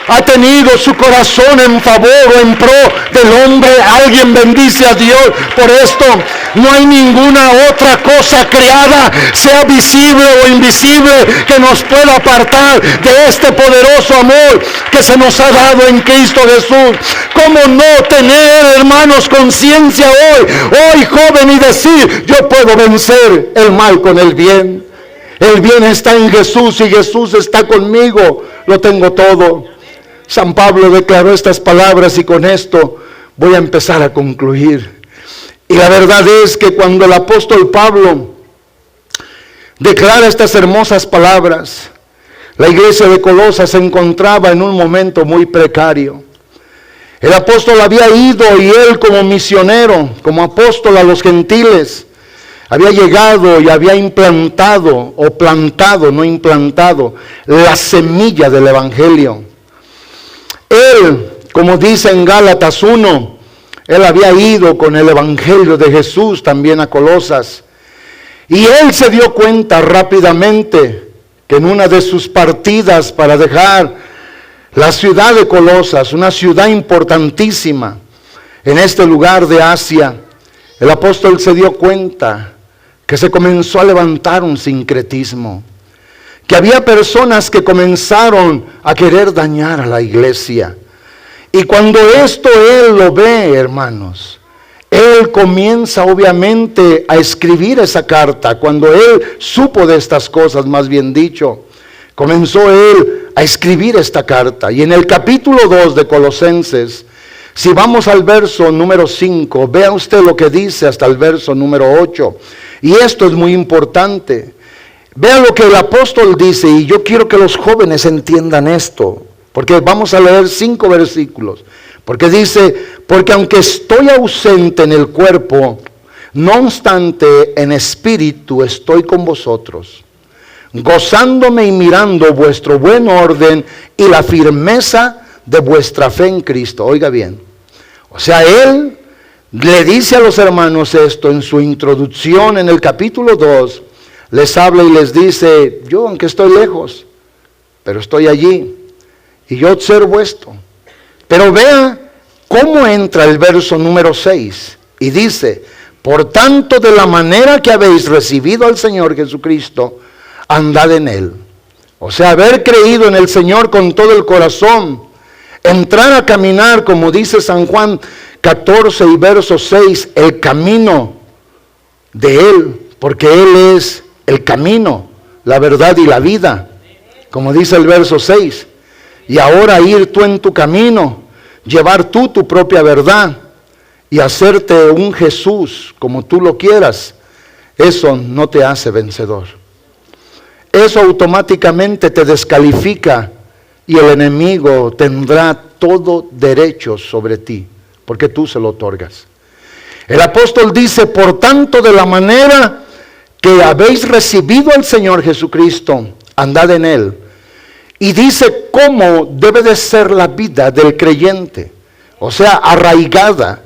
ha tenido su corazón en favor o en pro del hombre. Alguien bendice a Dios por esto. No hay ninguna otra cosa creada, sea visible o invisible, que nos pueda apartar de este poderoso amor que se nos ha dado en Cristo Jesús. ¿Cómo no tener, hermanos, conciencia hoy joven, y decir: yo puedo vencer el mal con el bien? El bien está en Jesús y Jesús está conmigo. Lo tengo todo. San Pablo declaró estas palabras y con esto voy a empezar a concluir. Y la verdad es que cuando el apóstol Pablo declara estas hermosas palabras, la iglesia de Colosas se encontraba en un momento muy precario. El apóstol había ido y él, como misionero, como apóstol a los gentiles, había llegado y había implantado, o plantado, no implantado, la semilla del evangelio. Él, como dice en Gálatas 1, él había ido con el evangelio de Jesús también a Colosas. Y él se dio cuenta rápidamente que en una de sus partidas para dejar la ciudad de Colosas, una ciudad importantísima en este lugar de Asia, el apóstol se dio cuenta que se comenzó a levantar un sincretismo, que había personas que comenzaron a querer dañar a la iglesia. Y cuando esto él lo ve, hermanos, él comienza obviamente a escribir esa carta. Cuando él supo de estas cosas, más bien dicho, comenzó él a escribir esta carta. Y en el capítulo 2 de Colosenses, si vamos al verso número 5, vea usted lo que dice hasta el verso número 8. Y esto es muy importante. Vea lo que el apóstol dice, y yo quiero que los jóvenes entiendan esto, porque vamos a leer 5 versículos. Porque dice: porque aunque estoy ausente en el cuerpo, no obstante en espíritu estoy con vosotros, gozándome y mirando vuestro buen orden y la firmeza de vuestra fe en Cristo. Oiga bien, o sea, él le dice a los hermanos esto en su introducción en el capítulo 2, les habla y les dice: yo, aunque estoy lejos, pero estoy allí, y yo observo esto. Pero vea cómo entra el verso número 6, y dice: por tanto, de la manera que habéis recibido al Señor Jesucristo, andad en Él. O sea, haber creído en el Señor con todo el corazón, entrar a caminar, como dice San Juan 14 y verso 6, el camino de Él, porque Él es el camino, la verdad y la vida, como dice el verso 6. Y ahora ir tú en tu camino, llevar tú tu propia verdad y hacerte un Jesús como tú lo quieras, eso no te hace vencedor. Eso automáticamente te descalifica y el enemigo tendrá todo derecho sobre ti, porque tú se lo otorgas. El apóstol dice: por tanto, de la manera que habéis recibido al Señor Jesucristo, andad en Él. Y dice cómo debe de ser la vida del creyente, o sea, arraigada.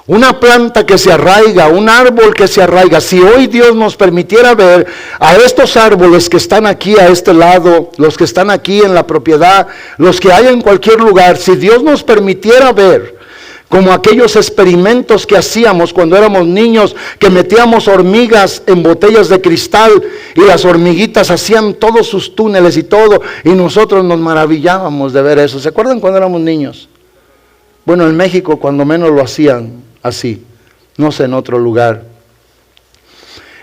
Una planta que se arraiga, un árbol que se arraiga. Si hoy Dios nos permitiera ver a estos árboles que están aquí a este lado, los que están aquí en la propiedad, los que hay en cualquier lugar, si Dios nos permitiera ver como aquellos experimentos que hacíamos cuando éramos niños, que metíamos hormigas en botellas de cristal y las hormiguitas hacían todos sus túneles y todo, y nosotros nos maravillábamos de ver eso. ¿Se acuerdan cuando éramos niños? Bueno, en México cuando menos lo hacían así, no sé en otro lugar.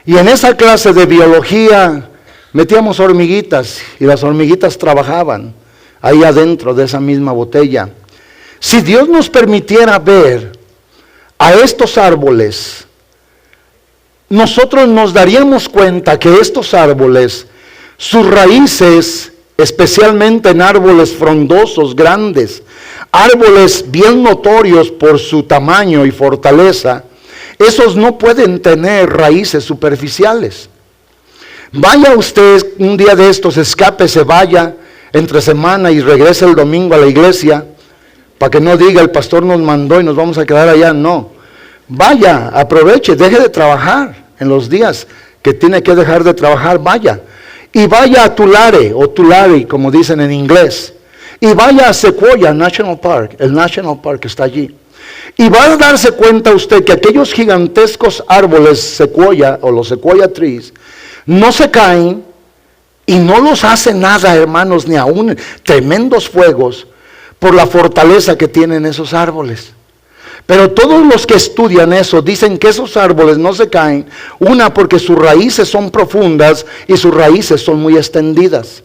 Y en esa clase de biología metíamos hormiguitas y las hormiguitas trabajaban. ahí adentro de esa misma botella. Si Dios nos permitiera ver a estos árboles, nosotros nos daríamos cuenta que estos árboles, sus raíces, especialmente en árboles frondosos, grandes, árboles bien notorios por su tamaño y fortaleza, esos no pueden tener raíces superficiales. Vaya usted un día de estos, escape, se vaya entre semana y regrese el domingo a la iglesia, para que no diga el pastor nos mandó y nos vamos a quedar allá. No, vaya, aproveche, deje de trabajar en los días que tiene que dejar de trabajar, vaya. Y vaya a Tulare, o Tulare, como dicen en inglés. Y vaya a Sequoia National Park, el National Park está allí. Y va a darse cuenta usted que aquellos gigantescos árboles Sequoia, o los Sequoia trees, no se caen y no los hace nada, hermanos, ni aún tremendos fuegos, por la fortaleza que tienen esos árboles. Pero todos los que estudian eso dicen que esos árboles no se caen, una porque sus raíces son profundas y sus raíces son muy extendidas.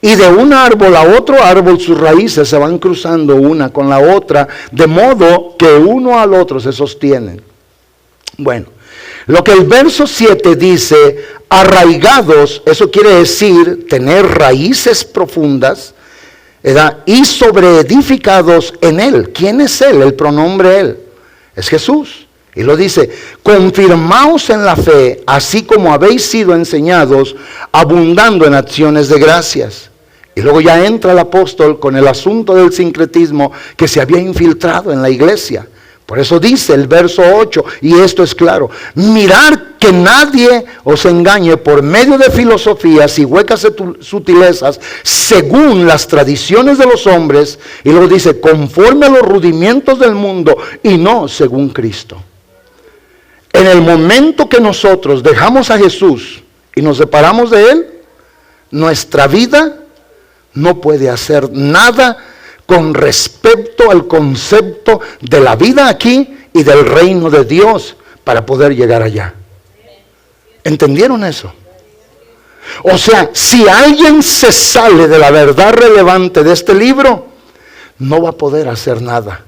Y de un árbol a otro árbol sus raíces se van cruzando una con la otra, de modo que uno al otro se sostienen. Bueno, lo que el verso 7 dice, arraigados, eso quiere decir tener raíces profundas, ¿verdad? Y sobreedificados en Él. ¿Quién es Él? El pronombre Él es Jesús. Y lo dice, confirmaos en la fe, así como habéis sido enseñados, abundando en acciones de gracias. Y luego ya entra el apóstol con el asunto del sincretismo que se había infiltrado en la iglesia. Por eso dice el verso 8, y esto es claro, mirad que nadie os engañe por medio de filosofías y huecas sutilezas, según las tradiciones de los hombres, y luego dice, conforme a los rudimientos del mundo, y no según Cristo. En el momento que nosotros dejamos a Jesús y nos separamos de Él, nuestra vida no puede hacer nada con respecto al concepto de la vida aquí y del reino de Dios para poder llegar allá. ¿Entendieron eso? O sea, si alguien se sale de la verdad relevante de este libro, no va a poder hacer nada.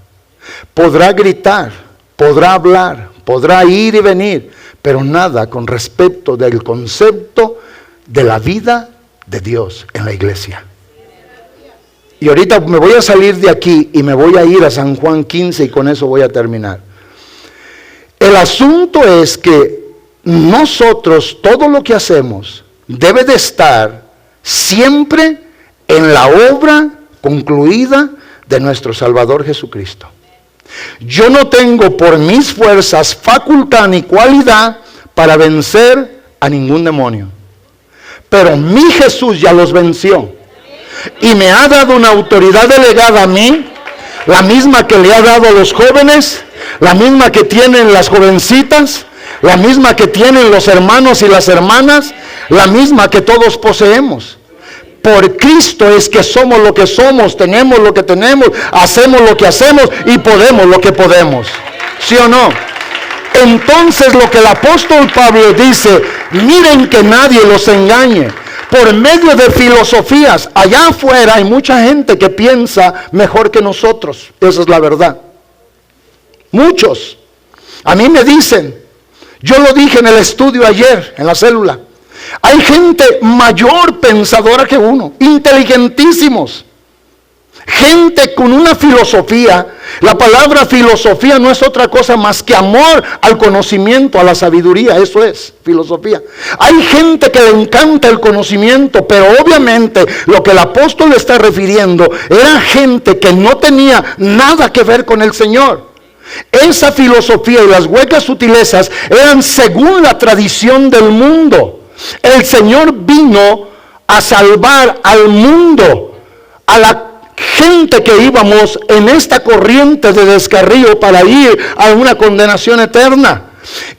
Podrá gritar, podrá hablar, podrá ir y venir, pero nada con respecto del concepto de la vida de Dios en la iglesia. Y ahorita me voy a salir de aquí y me voy a ir a San Juan 15 y con eso voy a terminar. El asunto es que nosotros, todo lo que hacemos, debe de estar siempre en la obra concluida de nuestro Salvador Jesucristo. Yo no tengo por mis fuerzas facultad ni cualidad para vencer a ningún demonio. Pero mi Jesús ya los venció. Y me ha dado una autoridad delegada a mí, la misma que le ha dado a los jóvenes, la misma que tienen las jovencitas, la misma que tienen los hermanos y las hermanas, la misma que todos poseemos. Por Cristo es que somos lo que somos, tenemos lo que tenemos, hacemos lo que hacemos y podemos lo que podemos. ¿Sí o no? Entonces lo que el apóstol Pablo dice, miren que nadie los engañe por medio de filosofías. Allá afuera hay mucha gente que piensa mejor que nosotros, esa es la verdad. Muchos. A mí me dicen, yo lo dije en el estudio ayer, en la célula, hay gente mayor pensadora que uno, inteligentísimos. Gente con una filosofía. La palabra filosofía no es otra cosa más que amor al conocimiento, a la sabiduría. Eso es filosofía. Hay gente que le encanta el conocimiento, pero obviamente lo que el apóstol le está refiriendo era gente que no tenía nada que ver con el Señor. Esa filosofía y las huecas sutilezas eran según la tradición del mundo. El Señor vino a salvar al mundo, a la gente que íbamos en esta corriente de descarrío para ir a una condenación eterna.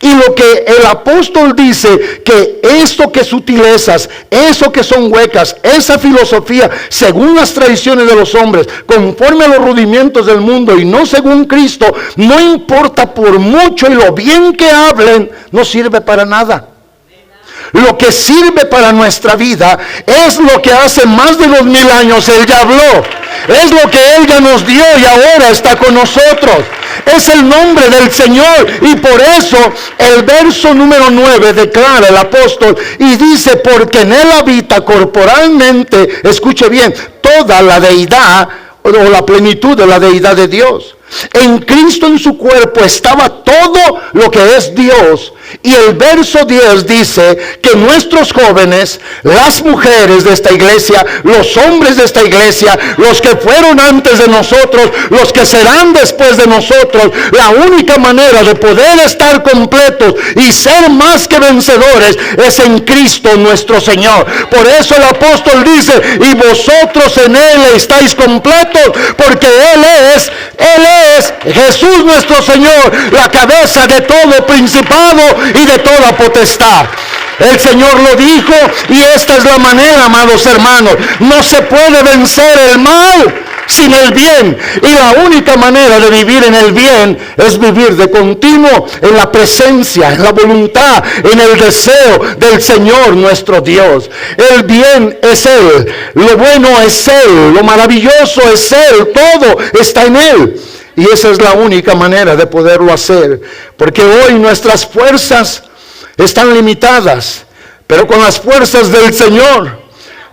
Y lo que el apóstol dice, que esto que sutilezas, eso que son huecas, esa filosofía, según las tradiciones de los hombres, conforme a los rudimientos del mundo y no según Cristo, no importa por mucho y lo bien que hablen, no sirve para nada. Lo que sirve para nuestra vida es lo que hace más de 2000 años Él ya habló. Es lo que Él ya nos dio y ahora está con nosotros. Es el nombre del Señor. Y por eso el verso número 9 declara el apóstol y dice: porque en Él habita corporalmente, escuche bien, toda la deidad o la plenitud de la deidad de Dios. En Cristo, en su cuerpo, estaba todo lo que es Dios. Y el verso 10 dice que nuestros jóvenes, las mujeres de esta iglesia, los hombres de esta iglesia, los que fueron antes de nosotros, los que serán después de nosotros, la única manera de poder estar completos y ser más que vencedores es en Cristo nuestro Señor. Por eso el apóstol dice: y vosotros en Él estáis completos, porque Él es Jesús nuestro Señor, la cabeza de todo principado y de toda potestad. El Señor lo dijo, y esta es la manera, amados hermanos. No se puede vencer el mal sin el bien, y la única manera de vivir en el bien es vivir de continuo en la presencia, en la voluntad, en el deseo del Señor nuestro Dios. El bien es Él, lo bueno es Él, lo maravilloso es Él, todo está en Él. Y esa es la única manera de poderlo hacer, porque hoy nuestras fuerzas están limitadas, pero con las fuerzas del Señor.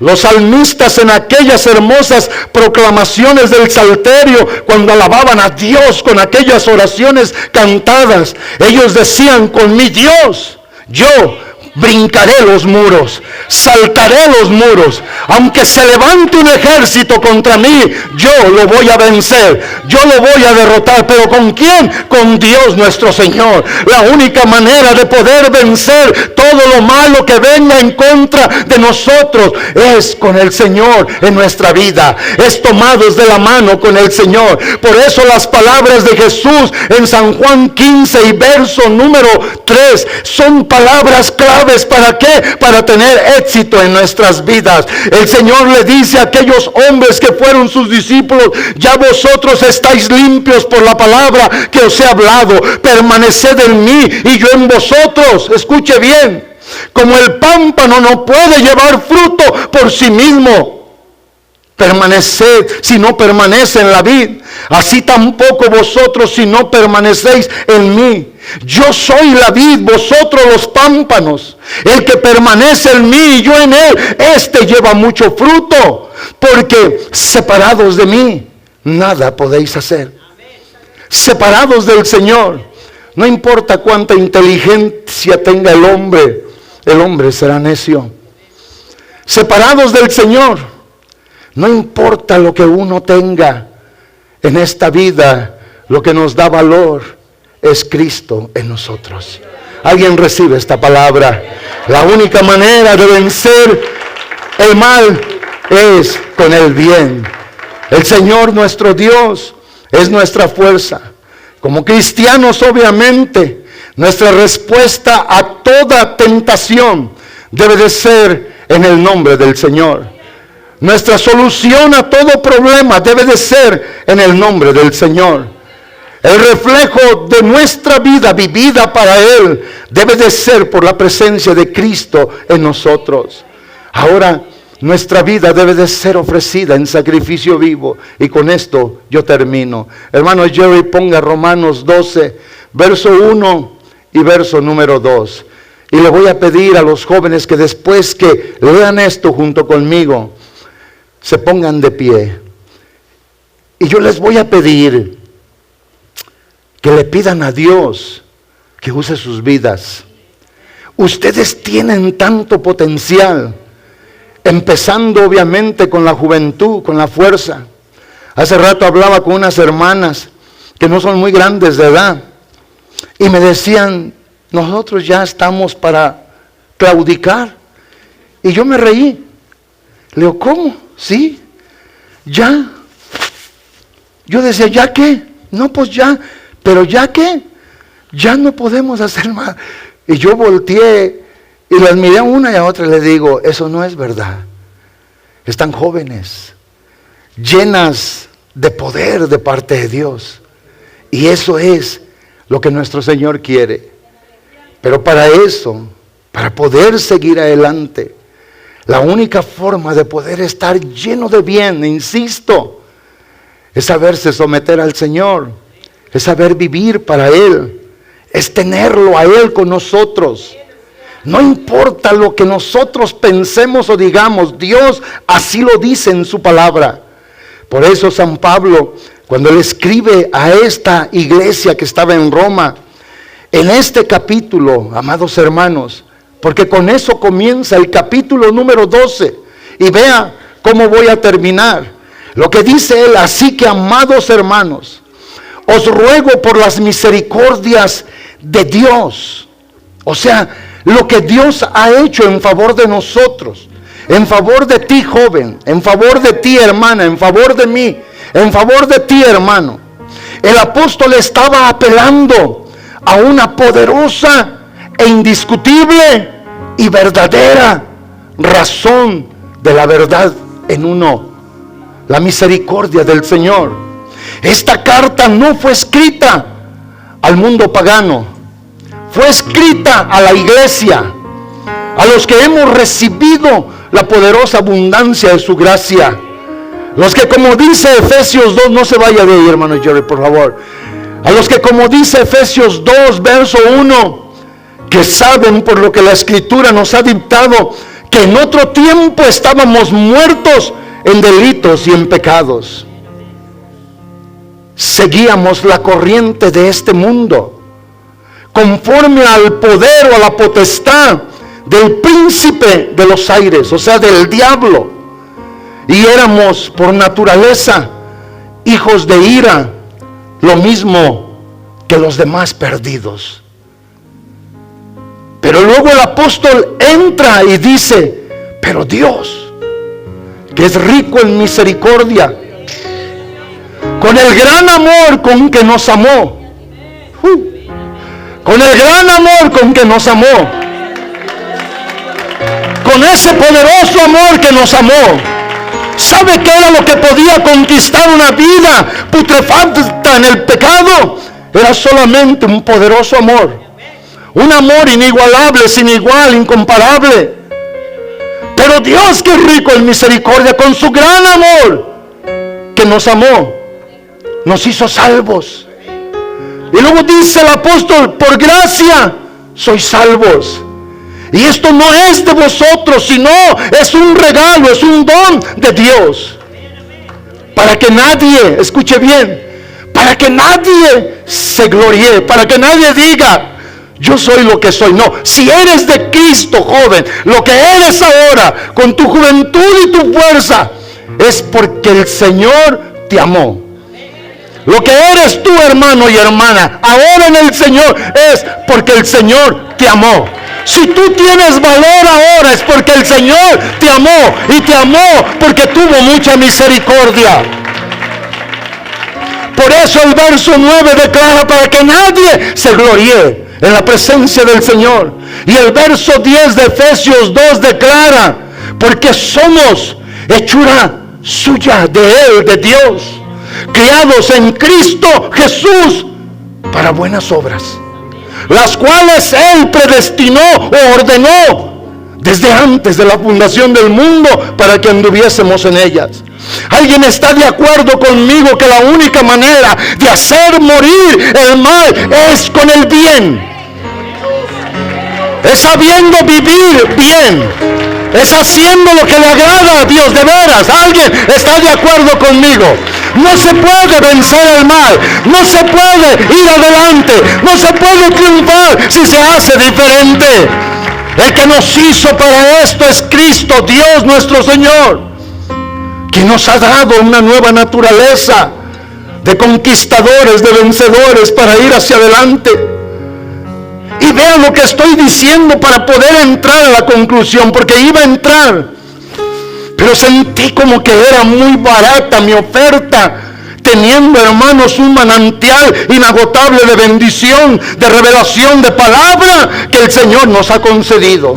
Los salmistas, en aquellas hermosas proclamaciones del Salterio, cuando alababan a Dios con aquellas oraciones cantadas, ellos decían: con mi Dios yo brincaré los muros, saltaré los muros. Aunque se levante un ejército contra mí, yo lo voy a vencer, yo lo voy a derrotar. ¿Pero con quién? Con Dios nuestro Señor. La única manera de poder vencer todo lo malo que venga en contra de nosotros es con el Señor en nuestra vida, es tomados de la mano con el Señor. Por eso las palabras de Jesús en San Juan 15 y verso número 3 son palabras claves. ¿Para qué? Para tener éxito en nuestras vidas. El Señor le dice a aquellos hombres que fueron sus discípulos: ya vosotros estáis limpios por la palabra que os he hablado. Permaneced en mí y yo en vosotros. Escuche bien. Como el pámpano no puede llevar fruto por sí mismo, permaneced si no permanece en la vid, así tampoco vosotros si no permanecéis en mí. Yo soy la vid, vosotros los pámpanos. El que permanece en mí y yo en él, este lleva mucho fruto, porque separados de mí nada podéis hacer. Separados del Señor, no importa cuánta inteligencia tenga el hombre será necio. Separados del Señor, no importa lo que uno tenga en esta vida, lo que nos da valor es Cristo en nosotros. Alguien recibe esta palabra. La única manera de vencer el mal es con el bien. El Señor nuestro Dios es nuestra fuerza. Como cristianos, obviamente, nuestra respuesta a toda tentación debe de ser en el nombre del Señor. Nuestra solución a todo problema debe de ser en el nombre del Señor. El reflejo de nuestra vida vivida para Él debe de ser por la presencia de Cristo en nosotros. Ahora, nuestra vida debe de ser ofrecida en sacrificio vivo. Y con esto yo termino. Hermano Jerry, ponga Romanos 12, verso 1 y verso número 2. Y le voy a pedir a los jóvenes que después que lean esto junto conmigo, se pongan de pie. Y yo les voy a pedir que le pidan a Dios que use sus vidas. Ustedes tienen tanto potencial, empezando obviamente con la juventud, con la fuerza. Hace rato hablaba con unas hermanas que no son muy grandes de edad y me decían: nosotros ya estamos para claudicar. Y yo me reí. Le digo: ¿cómo? Sí, ya. Yo decía: ¿ya qué? No, pues ya. Pero ¿ya qué? Ya no podemos hacer más. Y yo volteé y las miré a una y a otra y le digo: eso no es verdad. Están jóvenes, llenas de poder de parte de Dios. Y eso es lo que nuestro Señor quiere. Pero para para poder seguir adelante. La única forma de poder estar lleno de bien, insisto, es saberse someter al Señor, es saber vivir para Él, es tenerlo a Él con nosotros. No importa lo que nosotros pensemos o digamos, Dios así lo dice en su palabra. Por eso San Pablo, cuando le escribe a esta iglesia que estaba en Roma, en este capítulo, amados hermanos, porque con eso comienza el capítulo número 12, y vea cómo voy a terminar. Lo que dice él: así que, amados hermanos, os ruego por las misericordias de Dios. O sea, lo que Dios ha hecho en favor de nosotros, en favor de ti, joven, en favor de ti, hermana, en favor de mí, en favor de ti, hermano. El apóstol estaba apelando a una poderosa e indiscutible y verdadera razón de la verdad en uno: la misericordia del Señor. Esta carta no fue escrita al mundo pagano, fue escrita a la iglesia, a los que hemos recibido la poderosa abundancia de su gracia, los que, como dice Efesios 2, no se vaya de ahí, hermano Jerry, por favor, a los que, como dice Efesios 2, verso 1, que saben por lo que la Escritura nos ha dictado, que en otro tiempo estábamos muertos en delitos y en pecados. Seguíamos la corriente de este mundo, conforme al poder o a la potestad del príncipe de los aires, o sea, del diablo. Y éramos por naturaleza hijos de ira, lo mismo que los demás perdidos. Pero luego el apóstol entra y dice: pero Dios, que es rico en misericordia, con el gran amor con que nos amó, con el gran amor con que nos amó, con ese poderoso amor que nos amó. ¿Sabe qué era lo que podía conquistar una vida putrefacta en el pecado? Era solamente un poderoso amor. Un amor inigualable, sin igual, incomparable. Pero Dios, que es rico en misericordia, con su gran amor que nos amó, nos hizo salvos. Y luego dice el apóstol: por gracia sois salvos. Y esto no es de vosotros, sino es un regalo, es un don de Dios. Para que nadie, escuche bien, para que nadie se gloríe, para que nadie diga: yo soy lo que soy. No, si eres de Cristo, joven, lo que eres ahora, con tu juventud y tu fuerza, es porque el Señor te amó. Lo que eres tú, hermano y hermana, ahora en el Señor, es porque el Señor te amó. Si tú tienes valor ahora, es porque el Señor te amó, y te amó porque tuvo mucha misericordia. Por eso el verso 9 declara: para que nadie se gloríe en la presencia del Señor. Y el verso 10 de Efesios 2 declara: porque somos hechura suya, de Él, de Dios, criados en Cristo Jesús para buenas obras, las cuales Él predestinó o ordenó desde antes de la fundación del mundo para que anduviésemos en ellas. ¿Alguien está de acuerdo conmigo que la única manera de hacer morir el mal es con el bien? Es sabiendo vivir bien, es haciendo lo que le agrada a Dios, de veras. ¿Alguien está de acuerdo conmigo? No se puede vencer el mal, no se puede ir adelante, no se puede triunfar si se hace diferente. El que nos hizo para esto es Cristo, Dios nuestro Señor, que nos ha dado una nueva naturaleza de conquistadores, de vencedores, para ir hacia adelante. Y vean lo que estoy diciendo para poder entrar a la conclusión, porque iba a entrar, pero sentí como que era muy barata mi oferta, teniendo, hermanos, un manantial inagotable de bendición, de revelación, de palabra que el Señor nos ha concedido.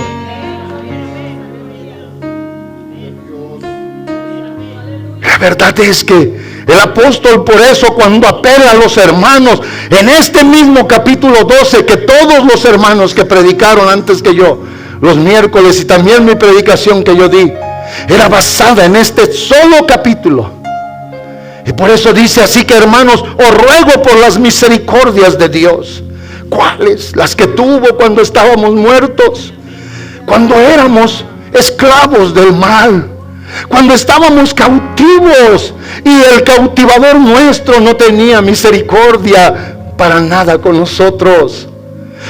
La verdad es que el apóstol, por eso, cuando apela a los hermanos en este mismo capítulo 12, que todos los hermanos que predicaron antes que yo los miércoles, y también mi predicación que yo di era basada en este solo capítulo. Y por eso dice: así que, hermanos, os ruego por las misericordias de Dios. ¿Cuáles? Las que tuvo cuando estábamos muertos, cuando éramos esclavos del mal, cuando estábamos cautivos y el cautivador nuestro no tenía misericordia para nada con nosotros,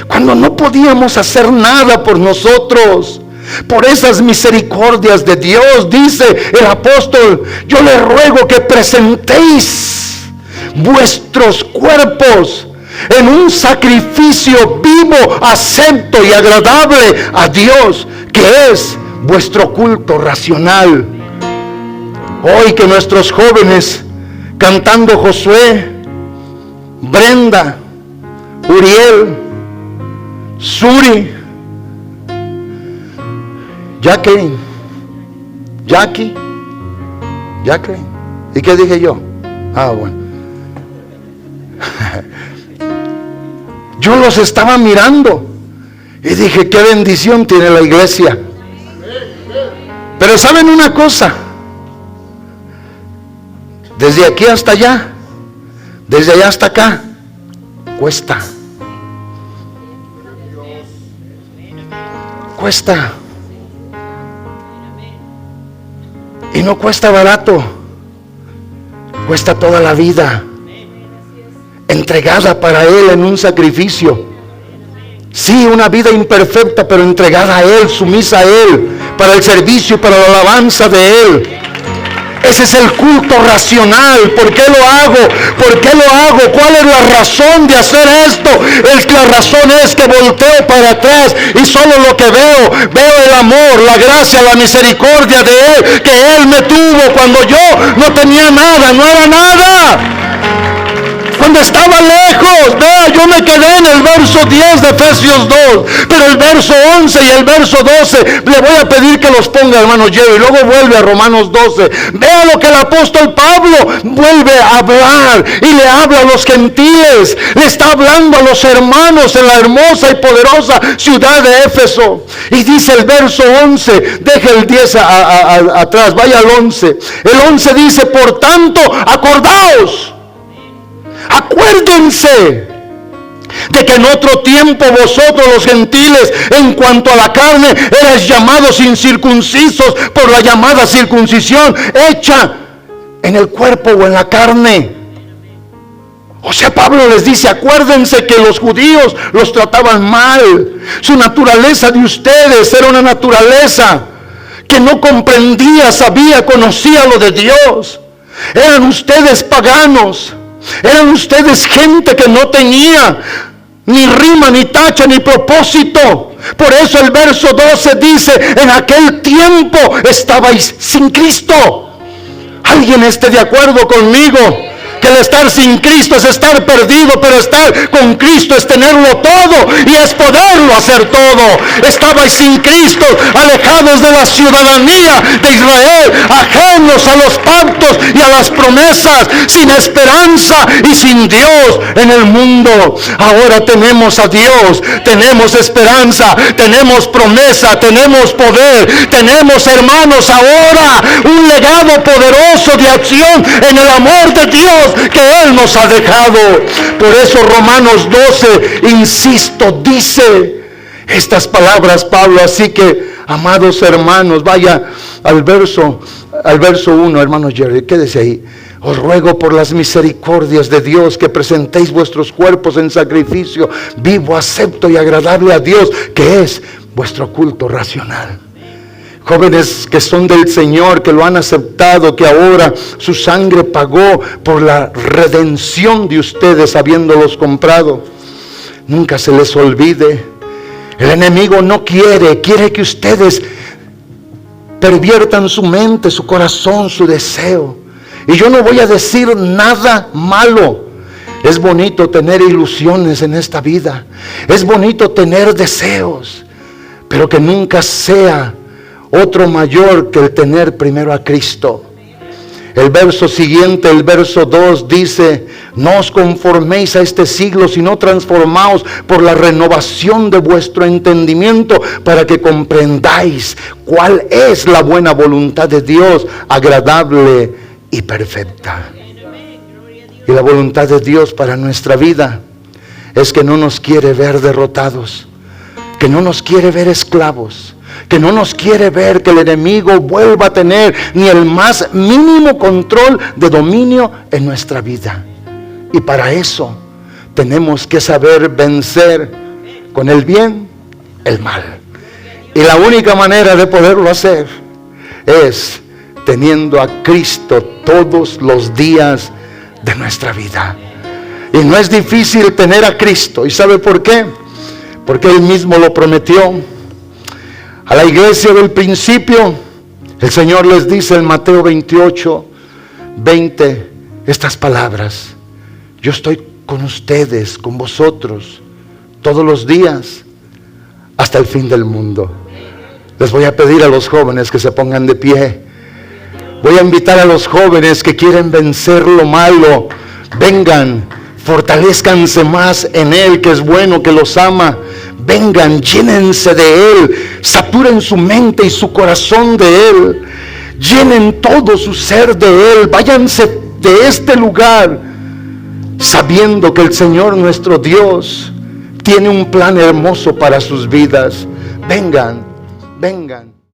cuando no podíamos hacer nada por nosotros. Por esas misericordias de Dios, dice el apóstol, yo les ruego que presentéis vuestros cuerpos en un sacrificio vivo, acepto y agradable a Dios, que es vuestro culto racional. Hoy que nuestros jóvenes, cantando Josué, Brenda, Uriel, Suri, Jacqueline, ¿y qué dije yo? Bueno. Yo los estaba mirando y dije: qué bendición tiene la iglesia. Pero ¿saben una cosa? Desde aquí hasta allá, desde allá hasta acá, cuesta. Cuesta. Y no cuesta barato, cuesta toda la vida entregada para Él en un sacrificio. Sí, una vida imperfecta, pero entregada a Él, sumisa a Él, para el servicio y para la alabanza de Él. Ese es el culto racional. ¿Por qué lo hago? ¿Por qué lo hago? ¿Cuál es la razón de hacer esto? La razón es que volteo para atrás y solo lo que veo el amor, la gracia, la misericordia de Él, que Él me tuvo cuando yo no tenía nada, no era nada. Cuando estaba lejos, vea, yo me quedé en el verso 10 de Efesios 2, pero el verso 11 y el verso 12, le voy a pedir que los ponga, hermano Jerry, y luego vuelve a Romanos 12. Vea lo que el apóstol Pablo vuelve a hablar, y le habla a los gentiles, le está hablando a los hermanos en la hermosa y poderosa ciudad de Éfeso. Y dice el verso 11, deje el 10 atrás, vaya al 11. El 11 dice: por tanto, acuérdense de que en otro tiempo vosotros los gentiles, en cuanto a la carne, erais llamados incircuncisos por la llamada circuncisión hecha en el cuerpo o en la carne. O sea, Pablo les dice: acuérdense que los judíos los trataban mal. Su naturaleza de ustedes era una naturaleza que no comprendía, sabía, conocía lo de Dios. Eran ustedes paganos. Eran ustedes gente que no tenía ni rima, ni tacha, ni propósito. Por eso el verso 12 dice: en aquel tiempo estabais sin Cristo. ¿Alguien esté de acuerdo conmigo? Que el estar sin Cristo es estar perdido, pero estar con Cristo es tenerlo todo y es poderlo hacer todo. Estabais sin Cristo, alejados de la ciudadanía de Israel, ajenos a los pactos y a las promesas, sin esperanza y sin Dios en el mundo. Ahora tenemos a Dios, tenemos esperanza, tenemos promesa, tenemos poder, tenemos, hermanos, ahora un legado poderoso de acción en el amor de Dios que Él nos ha dejado. Por eso Romanos 12, insisto, dice estas palabras Pablo. Así que, amados hermanos, vaya al verso 1, hermano Jerry, quédese ahí. Os ruego por las misericordias de Dios que presentéis vuestros cuerpos en sacrificio vivo, acepto y agradable a Dios, que es vuestro culto racional. Jóvenes que son del Señor, que lo han aceptado, que ahora su sangre pagó por la redención de ustedes, habiéndolos comprado. Nunca se les olvide, el enemigo no quiere que ustedes perviertan su mente, su corazón, su deseo. Y yo no voy a decir nada malo. Es bonito tener ilusiones en esta vida, es bonito tener deseos, pero que nunca sea otro mayor que el tener primero a Cristo. El verso siguiente, el verso 2 dice: no os conforméis a este siglo, sino transformaos por la renovación de vuestro entendimiento, para que comprendáis cuál es la buena voluntad de Dios, agradable y perfecta. Y la voluntad de Dios para nuestra vida es que no nos quiere ver derrotados, que no nos quiere ver esclavos, que no nos quiere ver que el enemigo vuelva a tener ni el más mínimo control de dominio en nuestra vida. Y para eso tenemos que saber vencer con el bien el mal. Y la única manera de poderlo hacer es teniendo a Cristo todos los días de nuestra vida. Y no es difícil tener a Cristo. ¿Y sabe por qué? Porque Él mismo lo prometió. A la iglesia del principio, el Señor les dice en Mateo 28, 20, estas palabras: yo estoy con ustedes, con vosotros, todos los días, hasta el fin del mundo. Les voy a pedir a los jóvenes que se pongan de pie. Voy a invitar a los jóvenes que quieren vencer lo malo. Vengan, fortalezcanse más en Él, que es bueno, que los ama. Vengan, llénense de Él, saturen su mente y su corazón de Él, llenen todo su ser de Él. Váyanse de este lugar sabiendo que el Señor nuestro Dios tiene un plan hermoso para sus vidas. Vengan, vengan.